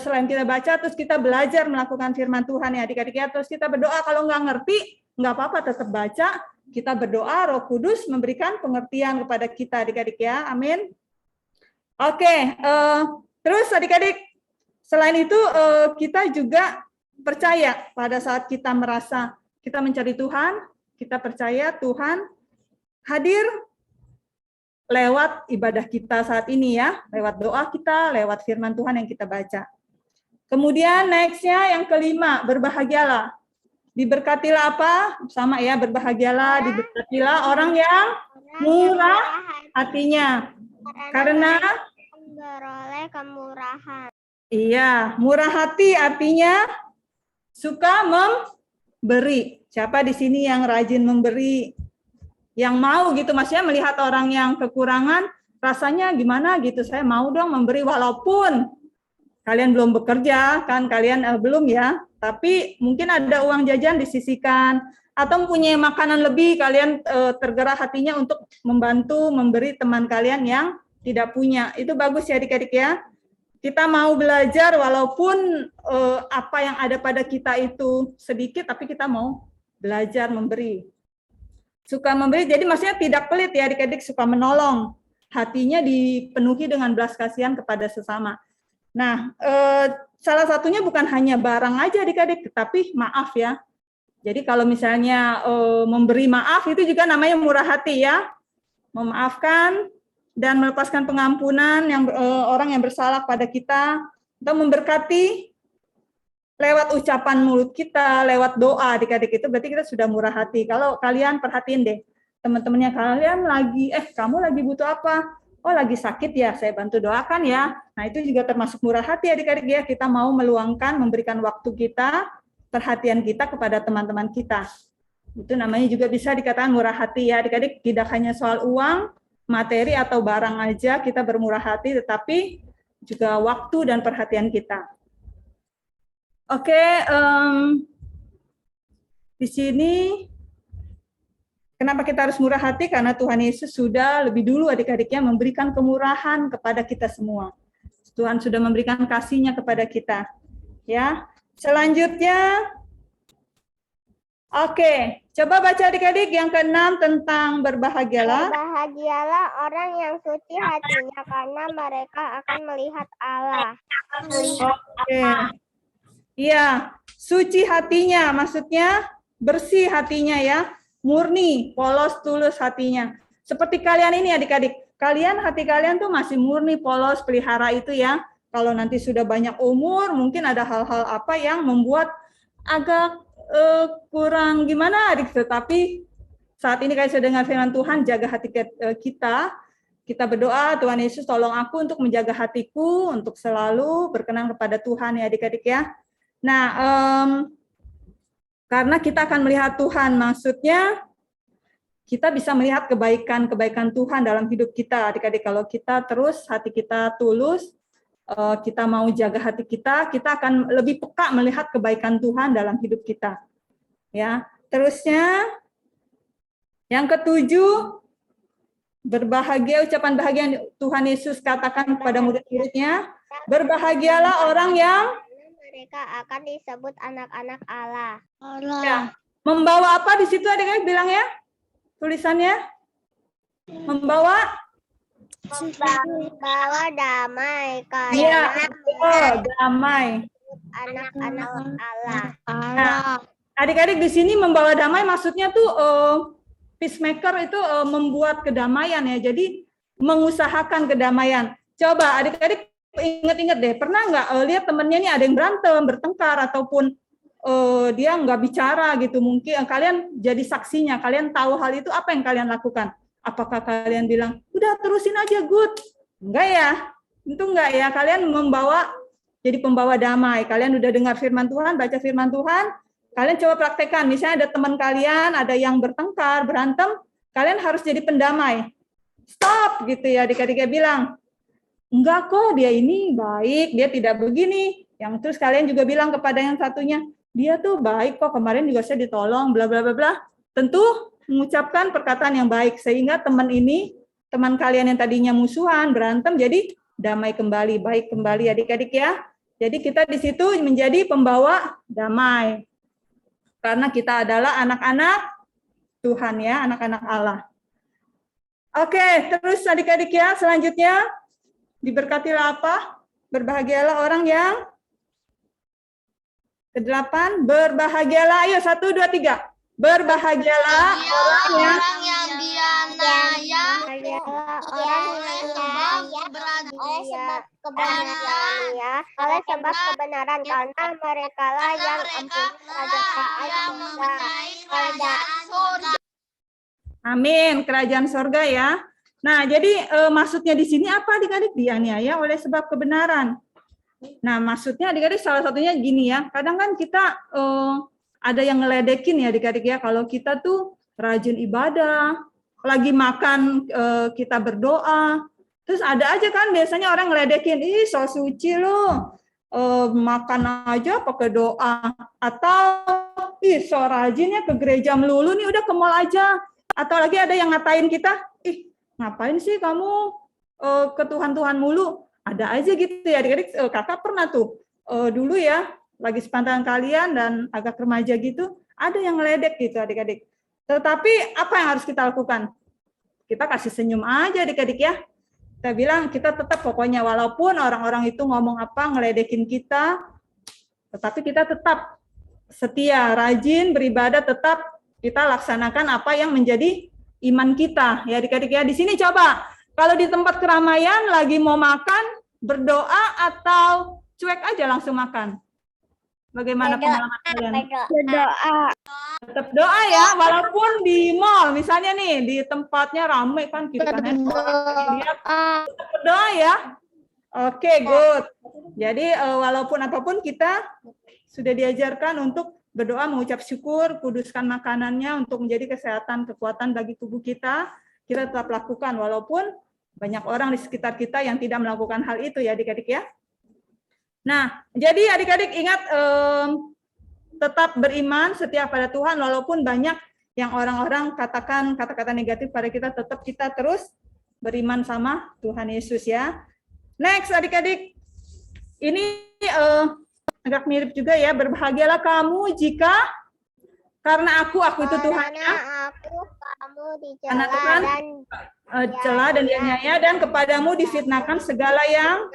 Selain kita baca, terus kita belajar melakukan firman Tuhan ya adik-adik ya. Terus kita berdoa, kalau nggak ngerti, nggak apa-apa, tetap baca. Kita berdoa, Roh Kudus memberikan pengertian kepada kita adik-adik ya. Amin. Oke, terus adik-adik, selain itu kita juga percaya pada saat kita merasa kita mencari Tuhan, kita percaya Tuhan hadir lewat ibadah kita saat ini ya, lewat doa kita, lewat firman Tuhan yang kita baca. Kemudian nextnya yang kelima, berbahagialah. Diberkatilah apa? Sama ya, berbahagialah, diberkatilah orang yang murah hatinya. Karena beroleh kemurahan. iya, murah hati artinya suka memberi. Siapa di sini yang rajin memberi? Yang mau gitu, maksudnya melihat orang yang kekurangan, rasanya gimana gitu, saya mau dong memberi walaupun kalian belum bekerja, kan kalian belum ya, tapi mungkin ada uang jajan disisihkan, atau mempunyai makanan lebih, kalian tergerak hatinya untuk membantu, memberi teman kalian yang tidak punya. Itu bagus ya adik-adik ya. Kita mau belajar walaupun apa yang ada pada kita itu sedikit, tapi kita mau belajar memberi. Suka memberi, jadi maksudnya tidak pelit ya adik-adik, suka menolong. Hatinya dipenuhi dengan belas kasihan kepada sesama. Nah, salah satunya bukan hanya barang aja adik-adik, tapi maaf ya. Jadi kalau misalnya memberi maaf itu juga namanya murah hati ya. Memaafkan dan melepaskan pengampunan yang orang yang bersalah pada kita, atau memberkati lewat ucapan mulut kita, lewat doa adik-adik, itu berarti kita sudah murah hati. Kalau kalian perhatiin deh, teman-temannya kalian lagi, kamu lagi butuh apa? Oh lagi sakit ya, saya bantu doakan ya. Nah itu juga termasuk murah hati adik-adik ya, kita mau meluangkan, memberikan waktu kita, perhatian kita kepada teman-teman kita. Itu namanya juga bisa dikatakan murah hati ya adik-adik, tidak hanya soal uang, materi atau barang aja kita bermurah hati, tetapi juga waktu dan perhatian kita. Oke, di sini kenapa kita harus murah hati? Karena Tuhan Yesus sudah lebih dulu adik-adiknya memberikan kemurahan kepada kita semua. Tuhan sudah memberikan kasih-Nya kepada kita. Ya, selanjutnya, oke, coba baca adik-adik yang ke-6 tentang berbahagialah. Berbahagialah orang yang suci hatinya, karena mereka akan melihat Allah. Oke. Iya, suci hatinya, maksudnya bersih hatinya ya, murni, polos, tulus hatinya. Seperti kalian ini adik-adik, hati kalian tuh masih murni, polos, pelihara itu ya. Kalau nanti sudah banyak umur, mungkin ada hal-hal apa yang membuat agak kurang gimana adik, tetapi saat ini kalian sudah dengar firman Tuhan, jaga hati kita berdoa, Tuhan Yesus tolong aku untuk menjaga hatiku, untuk selalu berkenan kepada Tuhan ya adik-adik ya. Nah, karena kita akan melihat Tuhan, maksudnya kita bisa melihat kebaikan-kebaikan Tuhan dalam hidup kita adik-adik. Kalau kita terus hati kita tulus, kita mau jaga hati kita akan lebih peka melihat kebaikan Tuhan dalam hidup kita. Ya, terusnya yang ke-7, berbahagia, ucapan bahagia yang Tuhan Yesus katakan kepada murid-muridnya, berbahagialah orang yang Mereka akan disebut anak-anak Allah. ya, membawa apa di situ adik-adik bilang ya? Tulisannya membawa damai, iya, karena damai. anak-anak Allah. Nah, adik-adik di sini membawa damai maksudnya tuh peacemaker itu membuat kedamaian ya. Jadi mengusahakan kedamaian. Coba adik-adik ingat-ingat deh, pernah nggak lihat temennya nih ada yang berantem, bertengkar, ataupun dia nggak bicara gitu, mungkin kalian jadi saksinya, kalian tahu hal itu, apa yang kalian lakukan? Apakah kalian bilang, udah terusin aja, good? Enggak ya, itu enggak ya, kalian jadi pembawa damai, kalian udah dengar firman Tuhan, baca firman Tuhan, kalian coba praktekkan, misalnya ada teman kalian, ada yang bertengkar, berantem, kalian harus jadi pendamai. Stop gitu ya, adik-adiknya bilang, enggak kok, dia ini baik, dia tidak begini. Yang terus kalian juga bilang kepada yang satunya, dia tuh baik kok, kemarin juga saya ditolong, bla bla bla bla. Tentu mengucapkan perkataan yang baik sehingga teman kalian yang tadinya musuhan, berantem jadi damai kembali, baik kembali adik-adik ya. Jadi kita di situ menjadi pembawa damai. Karena kita adalah anak-anak Tuhan ya, anak-anak Allah. Oke, terus adik-adik ya, selanjutnya diberkatilah apa? Berbahagialah orang yang ke-8, berbahagialah. Ayo 1 2 3. Berbahagialah orang yang dianiaya oleh sebab kebenaran karena mereka lah yang Amin, kerajaan sorga ya. Nah, jadi maksudnya di sini apa adik-adik? Dianiaya oleh sebab kebenaran. Nah, maksudnya adik-adik salah satunya gini ya. Kadang kan kita ada yang ngeledekin ya adik-adik ya. Kalau kita tuh rajin ibadah, lagi makan kita berdoa. Terus ada aja kan biasanya orang ngeledekin, ih so suci lo, makan aja pakai doa. Atau, ih so rajin ya ke gereja melulu nih, udah ke mall aja. Atau lagi ada yang ngatain kita, ih ngapain sih kamu ke Tuhan-Tuhan mulu? Ada aja gitu ya adik-adik. Kakak pernah tuh dulu ya, lagi sepantaran kalian dan agak remaja gitu, ada yang ngeledek gitu adik-adik. Tetapi apa yang harus kita lakukan? Kita kasih senyum aja adik-adik ya. Kita bilang kita tetap pokoknya walaupun orang-orang itu ngomong apa, ngeledekin kita, tetapi kita tetap setia, rajin, beribadah, tetap kita laksanakan apa yang menjadi iman kita. Ya adik-adik ya, di sini coba, kalau di tempat keramaian lagi mau makan, berdoa atau cuek aja langsung makan? Bagaimana pengalaman kalian? berdoa. Tetap doa ya, walaupun di mall, misalnya nih, di tempatnya ramai kan, kita kan lihat, tetap berdoa ya. Oke, good. Jadi walaupun apapun kita sudah diajarkan untuk berdoa, mengucap syukur, kuduskan makanannya untuk menjadi kesehatan, kekuatan bagi tubuh kita tetap lakukan, walaupun banyak orang di sekitar kita yang tidak melakukan hal itu ya adik-adik ya. Nah, jadi adik-adik ingat tetap beriman, setia pada Tuhan, walaupun banyak yang orang-orang katakan kata-kata negatif pada kita, tetap kita terus beriman sama Tuhan Yesus ya. Next adik-adik, ini agak mirip juga ya, berbahagialah kamu jika karena aku itu Tuhannya. Kamu Karena Tuhan celah dan dianiaya dan kepadamu difitnahkan segala yang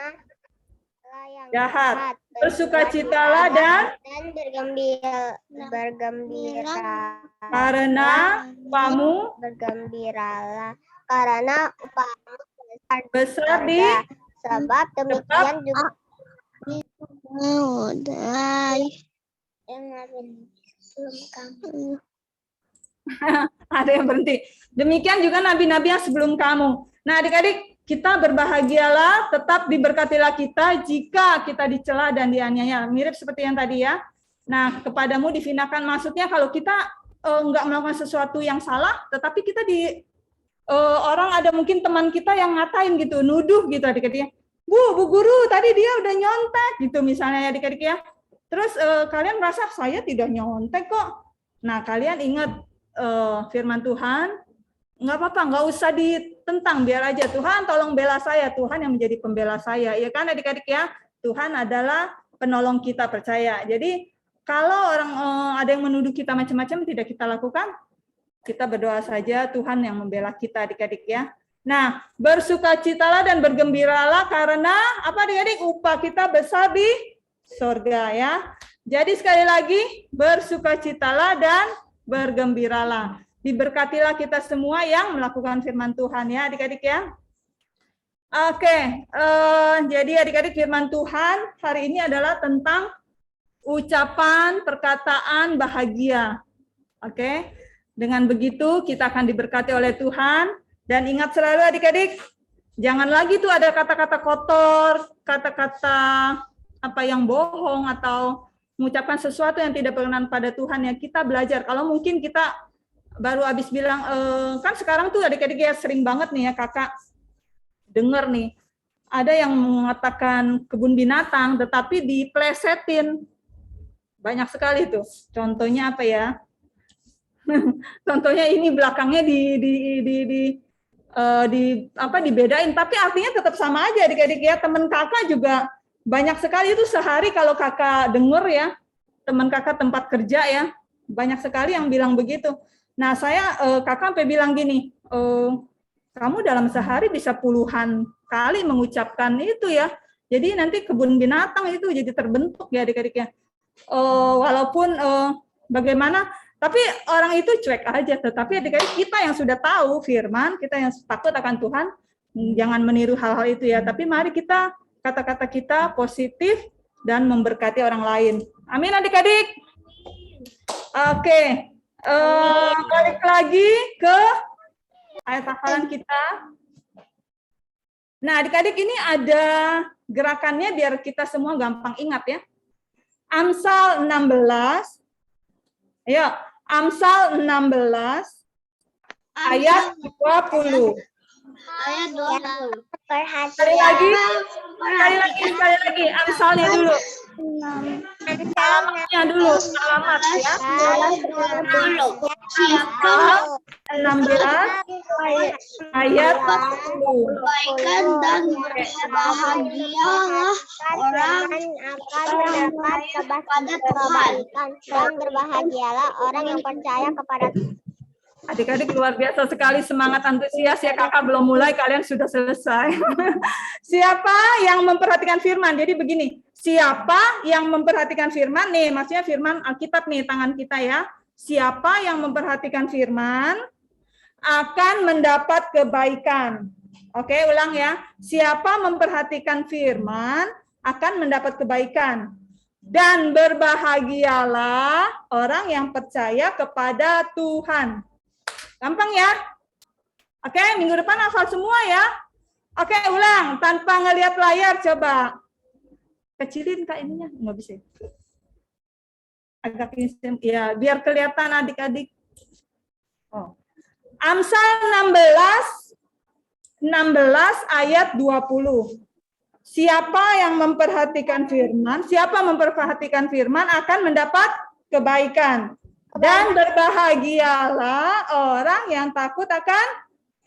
jahat. Bersukacitalah dan bergembira karena kamu bergembiralah karena upahmu besar di sebab demikian juga ada yang berhenti. Demikian juga nabi-nabi yang sebelum kamu. Nah adik-adik, kita berbahagialah, tetap diberkatilah kita jika kita dicela dan dianiaya. Mirip seperti yang tadi ya. Nah, kepadamu difitnahkan, maksudnya kalau kita nggak melakukan sesuatu yang salah, tetapi kita orang ada mungkin teman kita yang ngatain gitu, nuduh gitu adik-adik ya. Bu guru, tadi dia udah nyontek gitu misalnya ya adik-adik ya. Terus kalian merasa saya tidak nyontek kok. Nah, kalian ingat firman Tuhan, nggak apa-apa, nggak usah ditentang, biar aja Tuhan tolong bela saya, Tuhan yang menjadi pembela saya, ya kan adik-adik ya. Tuhan adalah penolong kita, percaya. Jadi kalau orang ada yang menuduh kita macam-macam, tidak kita lakukan, kita berdoa saja Tuhan yang membela kita adik-adik ya. Nah, bersukacitalah dan bergembiralah karena apa adik-adik? Upah kita besar di surga ya. Jadi sekali lagi, bersukacitalah dan bergembiralah. Diberkatilah kita semua yang melakukan firman Tuhan ya adik-adik ya. Oke, jadi adik-adik firman Tuhan hari ini adalah tentang ucapan perkataan bahagia. Oke, dengan begitu kita akan diberkati oleh Tuhan. Dan ingat selalu adik-adik, jangan lagi tuh ada kata-kata kotor, kata-kata apa yang bohong atau mengucapkan sesuatu yang tidak berkenan pada Tuhan ya. Kita belajar. Kalau mungkin kita baru habis bilang, kan sekarang tuh adik-adik ya sering banget nih ya kakak dengar nih, ada yang mengatakan kebun binatang tetapi diplesetin Banyak sekali tuh. Contohnya apa ya? Contohnya ini belakangnya dibedain, tapi artinya tetap sama aja adik-adik ya. Teman kakak juga banyak sekali itu sehari kalau kakak denger ya, teman kakak tempat kerja ya, banyak sekali yang bilang begitu. Nah kakak sampai bilang gini, kamu dalam sehari bisa puluhan kali mengucapkan itu ya. Jadi nanti kebun binatang itu jadi terbentuk ya adik-adik ya. Walaupun bagaimana, tapi orang itu cuek aja. Tetapi adik-adik kita yang sudah tahu firman, kita yang takut akan Tuhan, jangan meniru hal-hal itu ya. Tapi mari kita, kata-kata kita positif dan memberkati orang lain. Amin adik-adik. Oke. Balik lagi ke ayat hafalan kita. Nah adik-adik ini ada gerakannya biar kita semua gampang ingat ya. Amsal 16. Ayo, Amsal 16 ayat 20. Ayat 20. Sekali lagi. Amsalnya dulu. Alamatnya dulu, alamat ya. Amsal 16 ayat 20. Kebaikan dan berbahagialah orang akan mendapat kebaikan dan berbahagialah orang yang percaya kepada Adik-adik luar biasa sekali, semangat antusias ya, kakak belum mulai, kalian sudah selesai. Siapa yang memperhatikan firman? Jadi begini, siapa yang memperhatikan firman? Nih, maksudnya firman Alkitab nih, tangan kita ya. Siapa yang memperhatikan firman akan mendapat kebaikan. Oke, ulang ya. Siapa memperhatikan firman akan mendapat kebaikan. Dan berbahagialah orang yang percaya kepada Tuhan. Gampang ya? Oke, minggu depan hafal semua ya. Oke, ulang. Tanpa ngelihat layar, coba. Kecilin Kak ininya. Nggak bisa. Agak ini, ya, biar kelihatan adik-adik. Oh. Amsal 16 ayat 20. Siapa yang memperhatikan firman, akan mendapat kebaikan. Dan berbahagialah orang yang takut akan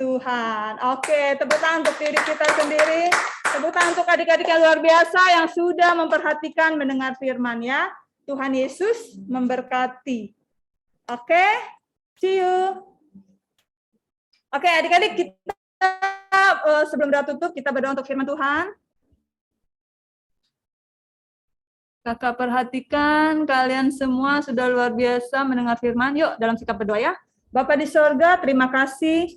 Tuhan. Oke, tepuk tangan untuk diri kita sendiri. Tepuk tangan untuk adik-adik yang luar biasa yang sudah memperhatikan mendengar firman ya. Tuhan Yesus memberkati. Oke, see you. Oke, adik-adik kita sebelum doa tutup kita berdoa untuk firman Tuhan. Kakak perhatikan kalian semua sudah luar biasa mendengar firman. Yuk dalam sikap berdoa ya. Bapa di sorga, terima kasih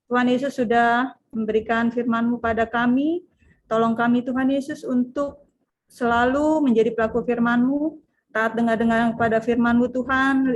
Tuhan Yesus sudah memberikan firman-Mu pada kami. Tolong kami Tuhan Yesus untuk selalu menjadi pelaku firman-Mu, taat dengar-dengar pada firman-Mu Tuhan.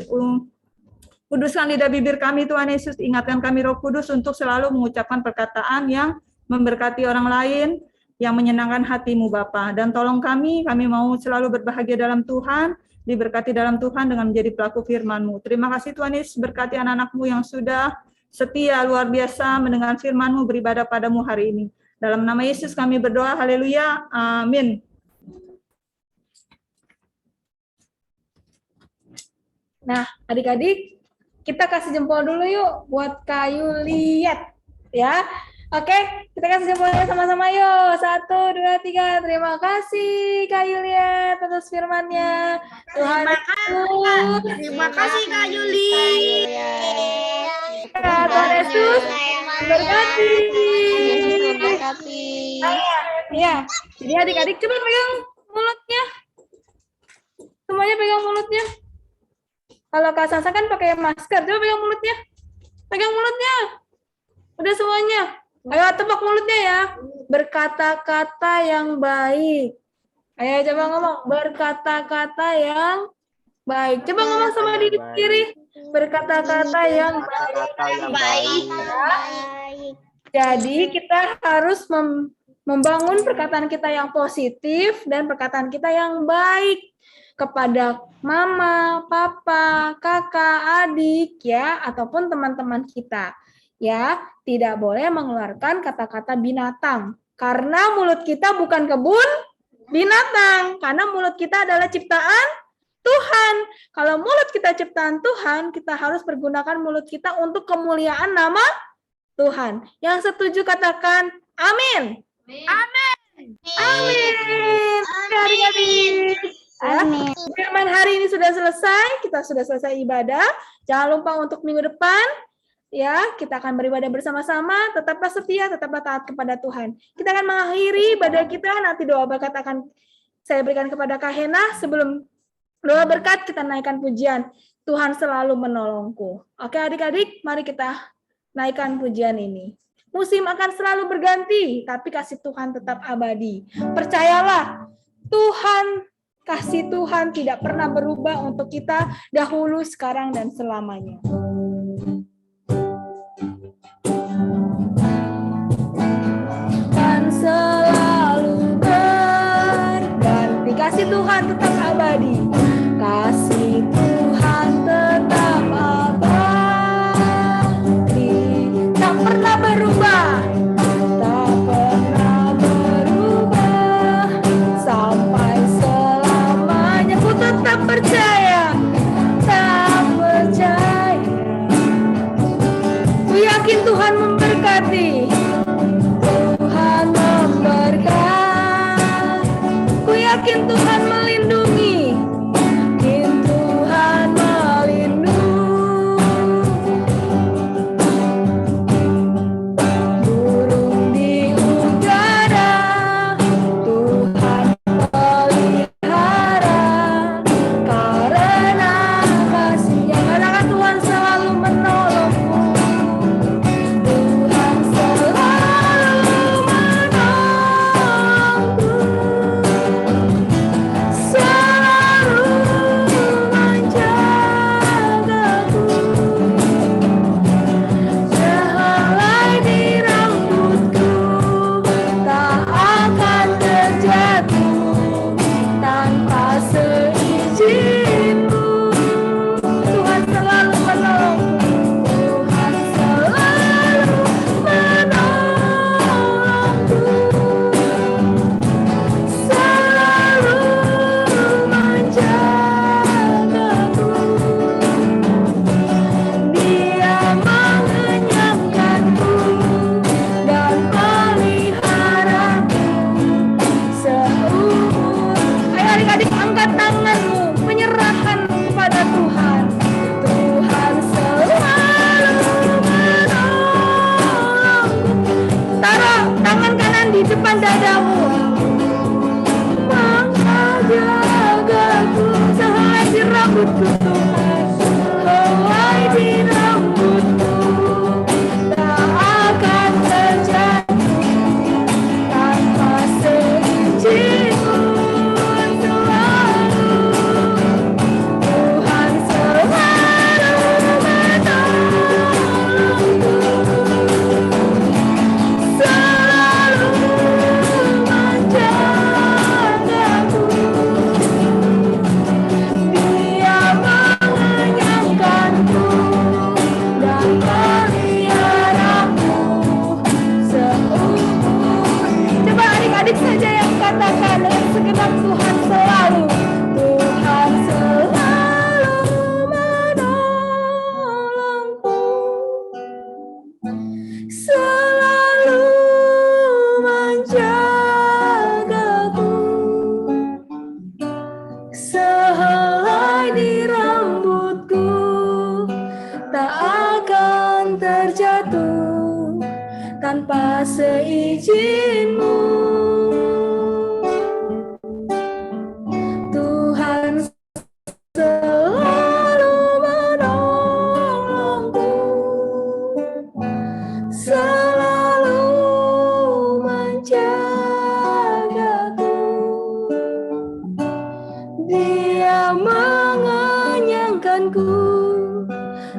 Kuduskan lidah bibir kami Tuhan Yesus, ingatkan kami Roh Kudus untuk selalu mengucapkan perkataan yang memberkati orang lain, yang menyenangkan hati-Mu Bapa. Dan tolong kami mau selalu berbahagia dalam Tuhan, diberkati dalam Tuhan dengan menjadi pelaku firman-Mu. Terima kasih Tuhan Yesus, berkati anak-anak-Mu yang sudah setia, luar biasa mendengar firman-Mu, beribadah pada-Mu hari ini. Dalam nama Yesus kami berdoa, haleluya, amin. Nah, adik-adik, kita kasih jempol dulu yuk buat Kak Yuliet, ya. Oke, kita kasih jempolnya sama-sama yuk. 1, 2, 3. Terima kasih Kak Yuliet atas firman-Nya. Tuhan Yesus. Terima kasih Kak Yuli. Tuhan Yesus berkati. Iya. Jadi adik-adik coba pegang mulutnya. Semuanya pegang mulutnya. Kalau Kak Sansa kan pakai masker, coba pegang mulutnya. Pegang mulutnya. Udah semuanya. Ayo tebak mulutnya ya. Berkata-kata yang baik. Ayo coba ngomong. Berkata-kata yang baik. Coba ngomong sama diri sendiri. Berkata-kata yang baik. Jadi kita harus membangun perkataan kita yang positif dan perkataan kita yang baik kepada mama, papa, kakak, adik ya, ataupun teman-teman kita. Ya, tidak boleh mengeluarkan kata-kata binatang. Karena mulut kita bukan kebun binatang. Karena mulut kita adalah ciptaan Tuhan. Kalau mulut kita ciptaan Tuhan, kita harus pergunakan mulut kita untuk kemuliaan nama Tuhan. Yang setuju katakan amin. Amin. Adik-adik. Amin. Firman hari ini sudah selesai, kita sudah selesai ibadah. Jangan lupa untuk minggu depan, ya, kita akan beribadah bersama-sama. Tetaplah setia, tetaplah taat kepada Tuhan. Kita akan mengakhiri ibadah kita. Nanti doa berkat akan saya berikan kepada Kak Hena. Sebelum doa berkat, kita naikkan pujian. Tuhan selalu menolongku. Oke adik-adik, mari kita naikkan pujian ini. Musim akan selalu berganti, tapi kasih Tuhan tetap abadi. Percayalah, kasih Tuhan tidak pernah berubah untuk kita dahulu, sekarang, dan selamanya. Kan selalu berganti, kasih Tuhan tetap abadi. Kasih Tuhan tetap abadi, tak pernah berubah. Tak pernah berubah sampai selamanya. Ku tetap percaya, tak percaya. Ku yakin Tuhan memberkati. Tuhan memberkati. Ku yakin Tuhan melindungi. Yakin Tuhan melindungi. Burung di udara Tuhan pelihara, karena kasih-Nya. Katakan Tuhan selalu menolongku. Tuhan selalu menolongku, selalu menjagaku. Sehelai di rambutku tak akan terjatuh tanpa seizinku. Tuhan selalu menolongku. Tuhan selalu menolongku, selalu menjagaku. Dia mengenyangkanku dan peliharaku seumur. Ayo adik-adik, angkat tanganmu, penyerahkan kepada Tuhan. Tuhan selalu menolongku. Taruh tangan kanan di depan dadamu. Menjagaku sehelai di rambutku Tuhan, helai di rambutku tak akan terjatuh tanpa seizinku. Selalu Tuhan selalu menolongku, selalu menjagaku. Dia mengenyangkanku dan peliharaku seumur. Coba adik-adik saja yang katakan dengan segenap, Tuhan selalu. Tuhan selalu menolongku, selalu menjagaku. Sehelai di rambutku tak akan terjatuh tanpa seizinku. Tuhan selalu menolongku, selalu menjagaku. Dia mengenyangkanku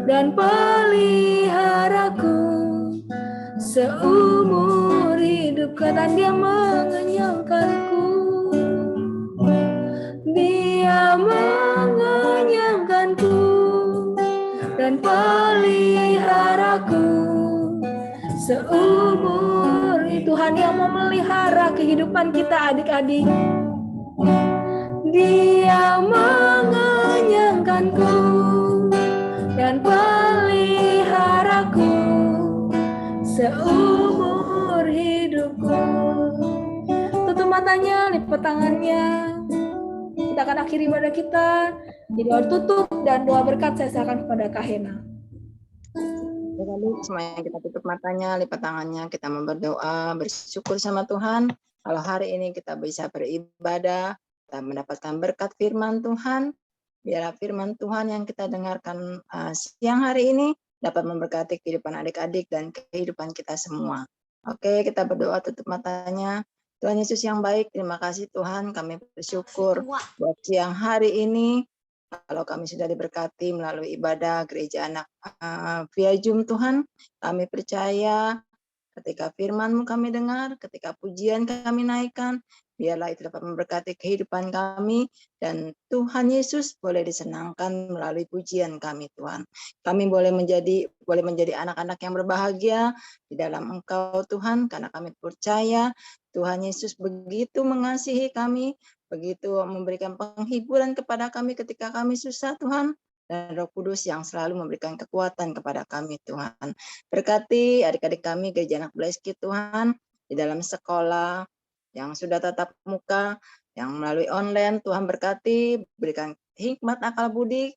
dan peliharaku seumur hidup. Karena Dia mengenyangkanku, Dia mengenyangkanku dan peliharaku seumur. Tuhan yang memelihara kehidupan kita adik-adik. Dia mengenyangkanku Tuhanku dan peliharaku seumur hidupku. Tutup matanya, lipat tangannya. Kita akan akhiri ibadah kita di doa tutup dan doa berkat saya serahkan kepada Kak Hena. Semuanya kita tutup matanya, lipat tangannya, kita mau berdoa, bersyukur sama Tuhan. Kalau hari ini kita bisa beribadah, kita mendapatkan berkat firman Tuhan, biarlah firman Tuhan yang kita dengarkan siang hari ini dapat memberkati kehidupan adik-adik dan kehidupan kita semua. Oke, kita berdoa tutup matanya. Tuhan Yesus yang baik, terima kasih Tuhan, kami bersyukur buat siang hari ini. Kalau kami sudah diberkati melalui ibadah gereja anak via Zoom Tuhan, kami percaya ketika firman-Mu kami dengar, ketika pujian kami naikkan, biarlah itu dapat memberkati kehidupan kami, dan Tuhan Yesus boleh disenangkan melalui pujian kami Tuhan. Kami boleh menjadi anak-anak yang berbahagia di dalam Engkau Tuhan, karena kami percaya Tuhan Yesus begitu mengasihi kami, begitu memberikan penghiburan kepada kami ketika kami susah Tuhan, dan Roh Kudus yang selalu memberikan kekuatan kepada kami Tuhan. Berkati adik-adik kami Gereja Anak Bleskit Tuhan, di dalam sekolah yang sudah tatap muka, yang melalui online, Tuhan berkati, berikan hikmat akal budi,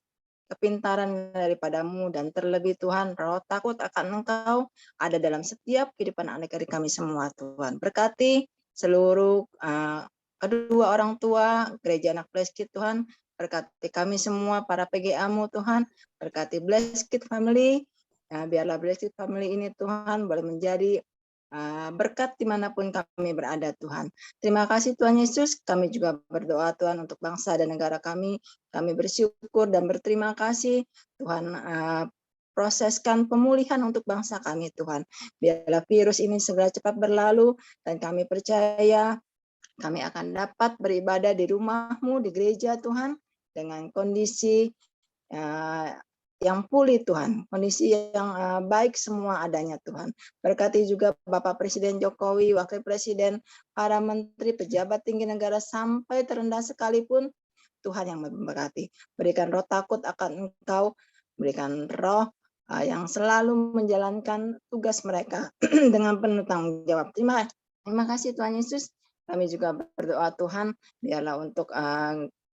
kepintaran daripadamu, dan terlebih Tuhan, roh takut akan Engkau ada dalam setiap kehidupan adik-adik kami semua Tuhan. Berkati seluruh kedua orang tua Gereja Anak Bleskit Tuhan, berkati kami semua para PGA-Mu Tuhan, berkati Bleskit Family, biarlah Bleskit Family ini Tuhan boleh menjadi berkat dimanapun kami berada Tuhan. Terima kasih Tuhan Yesus, kami juga berdoa Tuhan untuk bangsa dan negara kami bersyukur dan berterima kasih Tuhan, proseskan pemulihan untuk bangsa kami Tuhan. Biarlah virus ini segera cepat berlalu, dan kami percaya kami akan dapat beribadah di rumah-Mu, di gereja Tuhan, dengan kondisi yang pulih Tuhan, kondisi yang baik semua adanya Tuhan. Berkati juga Bapak Presiden Jokowi, Wakil Presiden, para menteri, pejabat tinggi negara, sampai terendah sekalipun, Tuhan yang memberkati. Berikan roh takut akan Engkau, berikan roh yang selalu menjalankan tugas mereka dengan penuh tanggung jawab. Terima kasih Tuhan Yesus. Kami juga berdoa Tuhan, biarlah untuk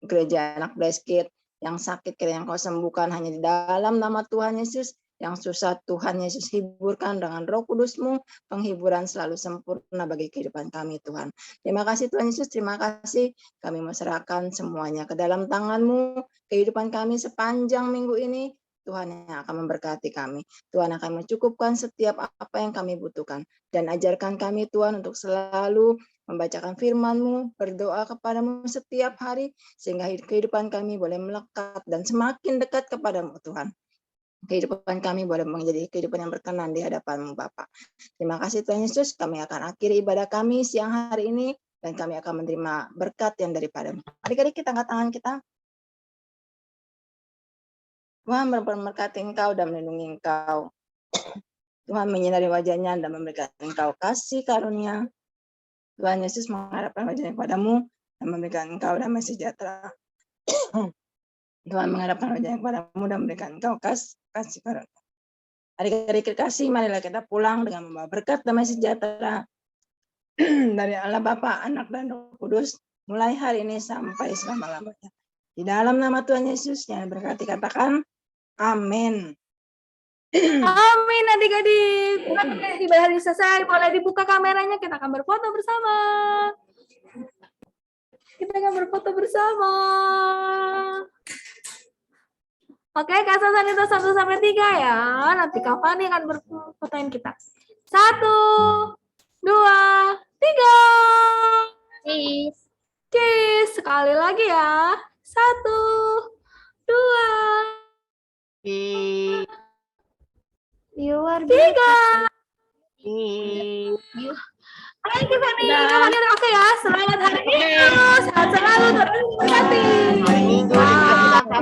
Gereja Anak Bleskit yang sakit kiranya Engkau sembuhkan hanya di dalam nama Tuhan Yesus. Yang susah Tuhan Yesus hiburkan dengan Roh Kudus-Mu, penghiburan selalu sempurna bagi kehidupan kami Tuhan. Terima kasih Tuhan Yesus, terima kasih. Kami serahkan semuanya ke dalam tangan-Mu, kehidupan kami sepanjang minggu ini. Tuhan yang akan memberkati kami. Tuhan akan mencukupkan setiap apa yang kami butuhkan. Dan ajarkan kami Tuhan untuk selalu membacakan firman-Mu, berdoa kepada-Mu setiap hari, sehingga kehidupan kami boleh melekat dan semakin dekat kepada-Mu Tuhan. Kehidupan kami boleh menjadi kehidupan yang berkenan di hadapan-Mu Bapa. Terima kasih Tuhan Yesus, kami akan akhiri ibadah kami siang hari ini, dan kami akan menerima berkat yang daripada-Mu. Adik-adik kita angkat tangan kita. Tuhan memberkati engkau dan melindungi engkau. Tuhan menyinari wajahnya dan memberikan engkau kasih karunia. Tuhan Yesus mengharapkan wajahnya kepadamu dan memberikan engkau damai sejahtera. Tuhan mengharapkan wajahnya kepadamu dan memberikan engkau kasih karunia. Adik-adik kekasih, marilah kita pulang dengan membawa berkat damai sejahtera dari Allah Bapa, Anak, dan Roh Kudus, mulai hari ini sampai selama-lamanya. Di dalam nama Tuhan Yesus yang berkati, katakan amin. Amin adik-adik. Ibadah hari selesai, boleh dibuka kameranya, kita akan berfoto bersama. Oke, kasasan itu 1-3 ya. Nanti Kak Fani akan berfotoin kita. 1, 2, 3. Cheese. Sekali lagi ya. 1, 2. Viewer 3. Hai Tiffany, oke ya. Selamat hari Minggu, sehat selalu, Tuhan memberkati. Hari Minggu, kita